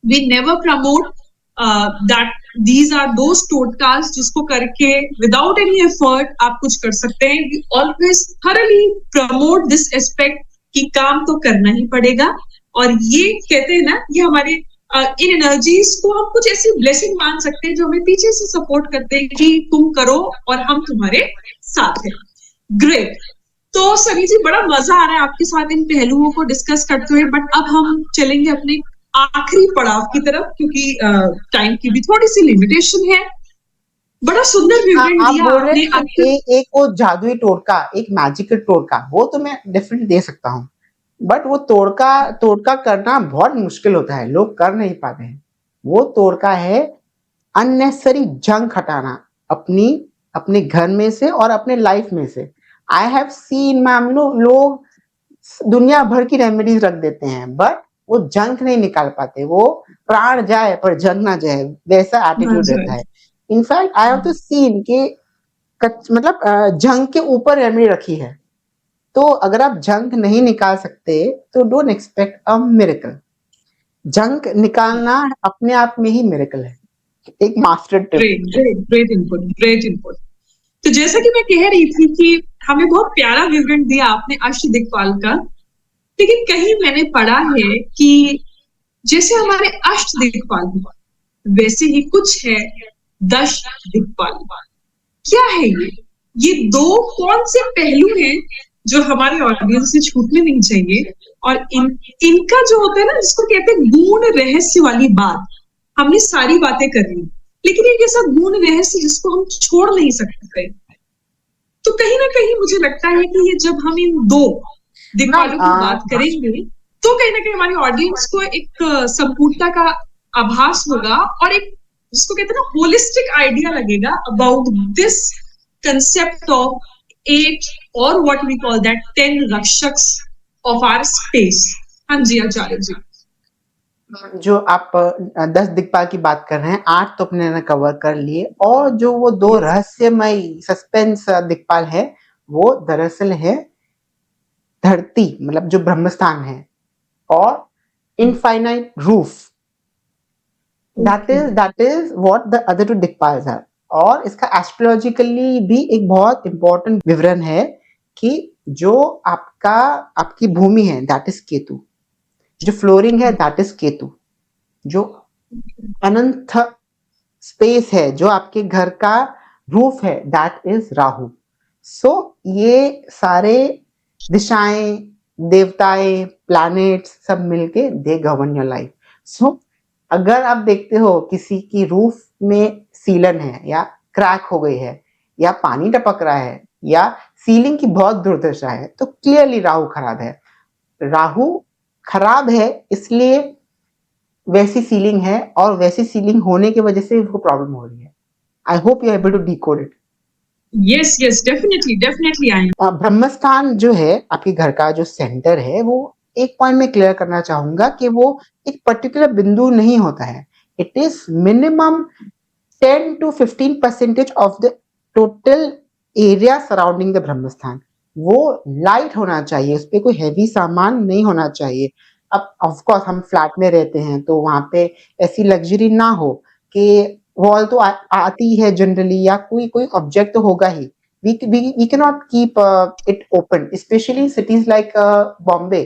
We never promote that these are those totkas जिसको करके विदाउट एनी एफर्ट आप कुछ कर सकते हैं। We always thoroughly promote this aspect कि काम तो करना ही पड़ेगा। और ये कहते हैं ना, ये हमारे इन एनर्जीज को हम कुछ ऐसी ब्लेसिंग मान सकते हैं जो हमें पीछे से सपोर्ट करते हैं कि तुम करो और हम तुम्हारे साथ हैं। ग्रेट। तो सनी जी, बड़ा मजा आ रहा है आपके साथ इन पहलुओं को डिस्कस करते हुए, बट अब हम चलेंगे अपने आखिरी पड़ाव की तरफ, क्योंकि टाइम की भी थोड़ी सी लिमिटेशन है। बड़ा सुंदर विवरण आप दिया बोल रहे आपने हैं कि एक वो जादुई टोटका, एक मैजिकल टोटका, वो तो मैं डेफिनेटली दे सकता हूँ, बट वो तोड़का तोड़का करना बहुत मुश्किल होता है, लोग कर नहीं पाते हैं। वो तोड़का है अननेसेसरी जंक हटाना अपनी, अपने घर में से और अपने लाइफ में से। आई हैव सीन मैम, लोग दुनिया भर की रेमेडीज रख देते हैं, बट वो जंक नहीं निकाल पाते। वो प्राण जाए पर जंक ना जाए, वैसा एटीट्यूड रहता है। इनफैक्ट आई हैव तो सीन कि मतलब जंक के ऊपर रेमेडी रखी है। तो अगर आप जंक नहीं निकाल सकते तो don't expect a miracle. Junk निकालना अपने आप में ही मिरेकल है, एक master tip. Great great great input, great input. तो जैसा कि मैं कह रही थी कि हमें बहुत प्यारा विवरण दिया आपने अष्टदिक्पाल का, लेकिन कहीं मैंने पढ़ा है कि जैसे हमारे अष्ट दिक्पाल वैसे ही कुछ है दश दिक्पाल। क्या है ये दो कौन से पहलू हैं जो हमारे ऑडियंस से छूटने नहीं चाहिए? और इनका जो होता है ना, जिसको कहते हैं गूढ़ रहस्य वाली बात, हमने सारी बातें कर ली, लेकिन एक ऐसा गूढ़ रहस्य जिसको हम छोड़ नहीं सकते। तो कहीं ना कहीं मुझे लगता है कि ये जब हम इन दो दिक्पालों की बात करेंगे तो कहीं ना कहीं हमारी ऑडियंस को एक संपूर्णता का आभास होगा, और एक जिसको कहते हैं ना होलिस्टिक आइडिया लगेगा अबाउट दिस कंसेप्ट ऑफ 8 और what we call that 10 rakshaks of our space. हाँ जी आचार्य जी। जो आप 10 दिक्पाल की बात कर रहे हैं, 8 तो अपने ने कवर कर लिए, और जो वो 2 रहस्यमय सस्पेंस दिक्पाल है, वो दरअसल है धरती, मतलब जो ब्रह्मस्थान है, और infinite roof. That is what the other 2 dikpals are. और इसका एस्ट्रोलॉजिकली भी एक बहुत इंपॉर्टेंट विवरण है कि जो आपकी भूमि है दैट इज केतु, जो फ्लोरिंग है दैट इज केतु, जो अनंत स्पेस है, जो आपके घर का रूफ है, दैट इज राहु। सो ये सारे दिशाएं, देवताएं, प्लैनेट्स सब मिलके दे गवर्न योर लाइफ। सो अगर आप देखते हो किसी की रूफ में सीलन है या क्रैक हो गई है या पानी टपक रहा है या सीलिंग की बहुत दुर्दशा है, तो क्लियरली राहु खराब है। राहु खराब है इसलिए वैसी सीलिंग है, और वैसी सीलिंग होने की वजह से उसको प्रॉब्लम हो रही है। I hope you are able to decode it. Yes yes, definitely definitely I am. Brahmasthan जो है आपके घर का जो सेंटर है, वो एक पॉइंट में क्लियर करना चाहूंगा कि वो एक पर्टिकुलर बिंदु नहीं होता है। It is minimum 10 to 15% of the total area surrounding the Brahmasthan. वो लाइट होना चाहिए, उस पर कोई हैवी सामान नहीं होना चाहिए। अब ऑफ कोर्स हम फ्लैट में रहते हैं तो वहां पे ऐसी लग्जरी ना हो कि वॉल तो आती है जनरली, या कोई कोई ऑब्जेक्ट तो होगा ही। we cannot keep it open, especially cities like Bombay.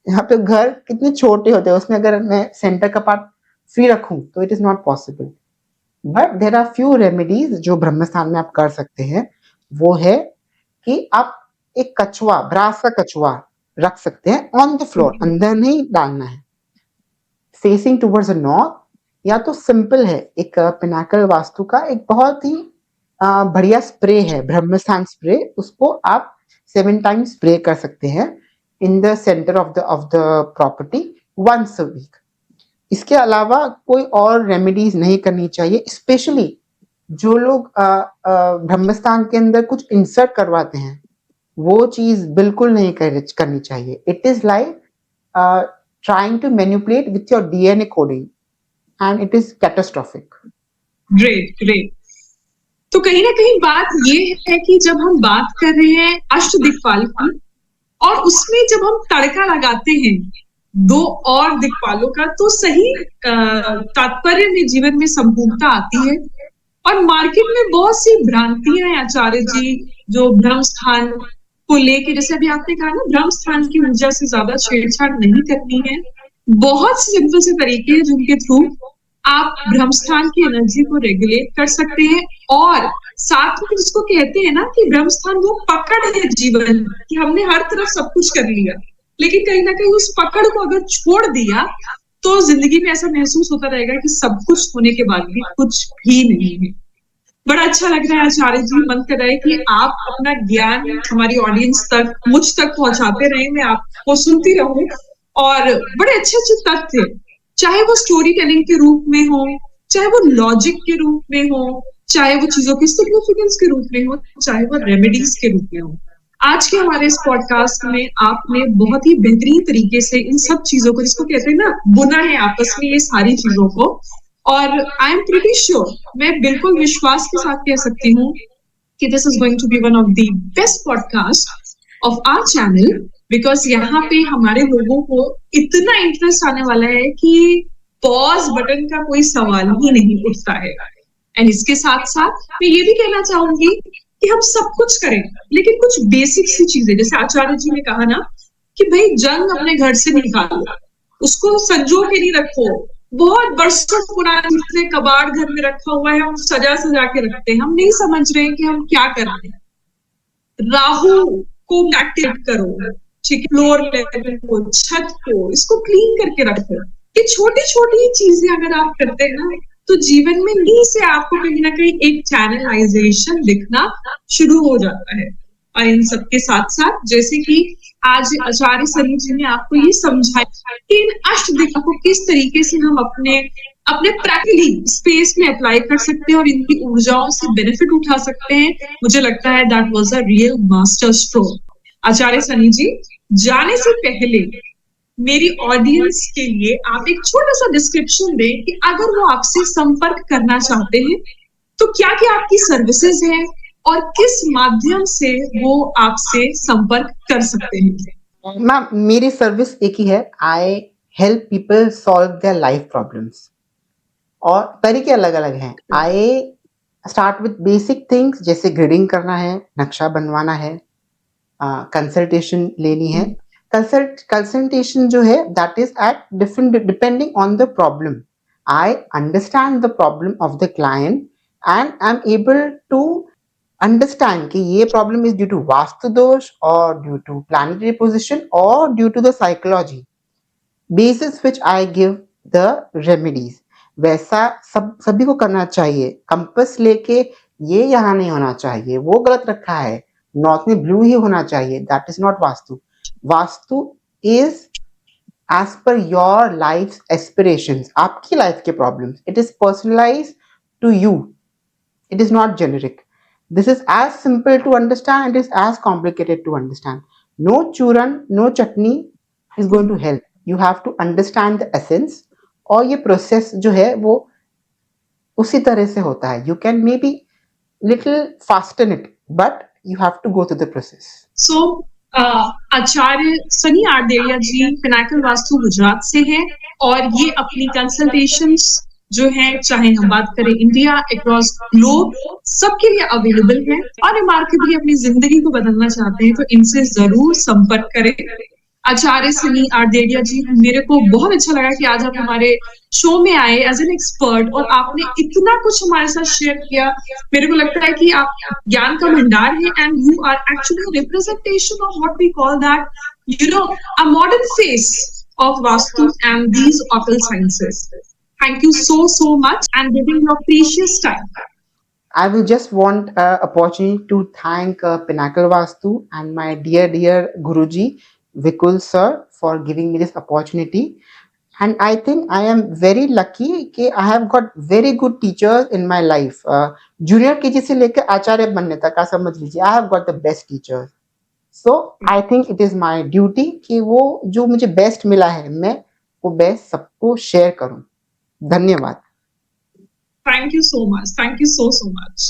यहाँ पे घर कितने छोटे होते हैं, उसमें अगर मैं सेंटर का पार्ट फ्री रखूं तो it is not possible. But there are few remedies जो ब्रह्मस्थान में आप कर सकते हैं। वो है कि आप एक कछुआ, ब्रास का कछुआ रख सकते हैं ऑन द फ्लोर, अंदर नहीं डालना है, फेसिंग टूवर्ड्स द नॉर्थ। या तो सिंपल है, एक पिनाकल वास्तु का एक बहुत ही बढ़िया स्प्रे है, ब्रह्मस्थान स्प्रे, उसको आप 7 टाइम्स स्प्रे कर सकते हैं in the centre of the property once a week. इसके अलावा कोई और रेमेडीज नहीं करनी चाहिए। स्पेशली जो लोग ब्रह्मस्थान के अंदर कुछ इंसर्ट करवाते हैं, वो चीज बिल्कुल नहीं करनी चाहिए। It is like trying to manipulate with your DNA coding, and it is catastrophic. Great great. तो कहीं ना कहीं बात ये है कि जब हम बात कर रहे हैं अष्टदिक्पाल की, और उसमें जब हम तड़का लगाते हैं दो और दिक्पालों का, तो सही तात्पर्य में जीवन में संपूर्णता आती है। और मार्केट में बहुत सी भ्रांतियां हैं आचार्य जी, जो ब्रह्म स्थान को लेके, जैसे अभी आपने कहा ना, ब्रह्म स्थान की ऊर्जा से ज्यादा छेड़छाड़ नहीं करनी है। बहुत से सिंपल से तरीके हैं जिनके थ्रू आप ब्रह्म स्थान की एनर्जी को रेगुलेट कर सकते हैं। और साथ में जिसको कहते हैं ना कि ब्रह्म स्थान वो पकड़ है जीवन कि हमने हर तरफ सब कुछ कर लिया, लेकिन कहीं ना कहीं उस पकड़ को अगर छोड़ दिया तो जिंदगी में ऐसा महसूस होता रहेगा कि सब कुछ होने के बाद भी कुछ भी नहीं है। बड़ा अच्छा लग रहा है आचार्य जी, मन कर रहा है कि आप अपना ज्ञान हमारी ऑडियंस तक, मुझ तक पहुंचाते रहे, मैं आपको सुनती रहूं। और बड़े अच्छे अच्छे तथ्य, चाहे वो स्टोरी टेलिंग के रूप में हो, चाहे वो लॉजिक के रूप में हो, चाहे वो चीजों की सिग्निफिकेंस के रूप में हो, चाहे वो रेमेडीज के रूप में हो। आज के हमारे इस पॉडकास्ट में आपने बहुत ही बेहतरीन तरीके से इन सब चीजों को, जिसको कहते हैं ना, बुना है आपस में ये सारी चीजों को। और आई एम प्रीटी श्योर, मैं बिल्कुल विश्वास के साथ कह सकती हूँ कि this is going to be one of the best podcast of our channel, because यहाँ पे हमारे लोगों को इतना इंटरेस्ट आने वाला है कि पॉज बटन का कोई सवाल ही नहीं उठता है। एंड इसके साथ साथ मैं ये भी कहना चाहूंगी कि हम सब कुछ करें, लेकिन कुछ बेसिक सी चीजें, जैसे आचार्य जी ने कहा ना कि भाई जंग अपने घर से निकालो, उसको संजो के नहीं रखो। बहुत बरसों पुराने कबाड़ घर में रखा हुआ है, हम सजा सजा के रखते हैं, हम नहीं समझ रहे कि हम क्या कर रहे हैं। राहु को एक्टिवेट करो, ठीक है, फ्लोर लेवल को, छत को, इसको क्लीन करके रखो। ये छोटी छोटी चीजें अगर आप करते हैं ना, तो जीवन में नी से आपको कहीं ना कहीं एक चैनलाइजेशन दिखना शुरू हो जाता है। और इन सबके साथ साथ, जैसे कि आज आचार्य सनी जी ने आपको ये समझाया कि इन अष्टदिक्पालों को किस तरीके से हम अपने अपने प्रैक्टिकली स्पेस में अप्लाई कर सकते हैं और इनकी ऊर्जाओं से बेनिफिट उठा सकते हैं, मुझे लगता है that was a real master stroke. Acharya Sunny ji, जाने से पहले मेरी ऑडियंस के लिए आप एक छोटा सा डिस्क्रिप्शन दें कि अगर वो आपसे संपर्क करना चाहते हैं तो क्या क्या आपकी सर्विसेज हैं और किस माध्यम से वो आपसे संपर्क कर सकते हैं। मैम, मेरी सर्विस एक ही है, I help people solve their life problems, और तरीके अलग अलग हैं। I start with basic things, जैसे ग्रिडिंग करना है, नक्शा बनवाना है, कंसल्टेशन लेनी है। कंसल्टेशन जो है that is at different depending on the problem. I understand the problem of the client and I am able to Understand कि ये problem is due to vastu dosh or due to planetary position or due to the psychology, basis which I give the remedies. वैसा सब सभी को करना चाहिए. Compass लेके ये यहाँ नहीं होना चाहिए, वो गलत रखा है. नॉर्थ में ब्लू ही होना चाहिए. That is not vastu. Vastu is as per your life's aspirations, आपकी लाइफ के problems. It is personalized to you. It is not generic. This is as simple to understand. It is as complicated to understand. No churan, no chutney is going to help. You have to understand the essence. और ये process जो है वो उसी तरह से होता है. You can maybe little fasten it, but you have to go through the process. So Acharya Sunny Aradadiya ji Pinnacle Vastu Gujarat से हैं और ये अपनी कंसल्टेशंस जो है, चाहे हम बात करें इंडिया अक्रॉस ग्लोब, सबके लिए अवेलेबल है और रिमार्केबली अपनी जिंदगी को बदलना चाहते हैं तो इनसे जरूर संपर्क करें. आचार्य सनी आरदेड़िया जी, मेरे को बहुत अच्छा लगा कि आज आप हमारे शो में आए एज एन एक्सपर्ट और आपने इतना कुछ हमारे साथ शेयर किया. मेरे को लगता है कि आप ज्ञान का भंडार है and you are actually representation of what we call that a modern face of Vastu and these occult sciences. Thank you so much and giving your precious time. I will just want opportunity to thank Pinnacle Vastu and my dear Guruji Vikul sir for giving me this opportunity. And I think I am very lucky कि I have got very good teachers in my life. Junior KG से लेकर आचार्य बनने तक आप समझ लीजिए, I have got the best teachers. So I think it is my duty कि वो जो मुझे best मिला है मैं वो best सबको share करूं. धन्यवाद. Thank you so much. Thank you so much.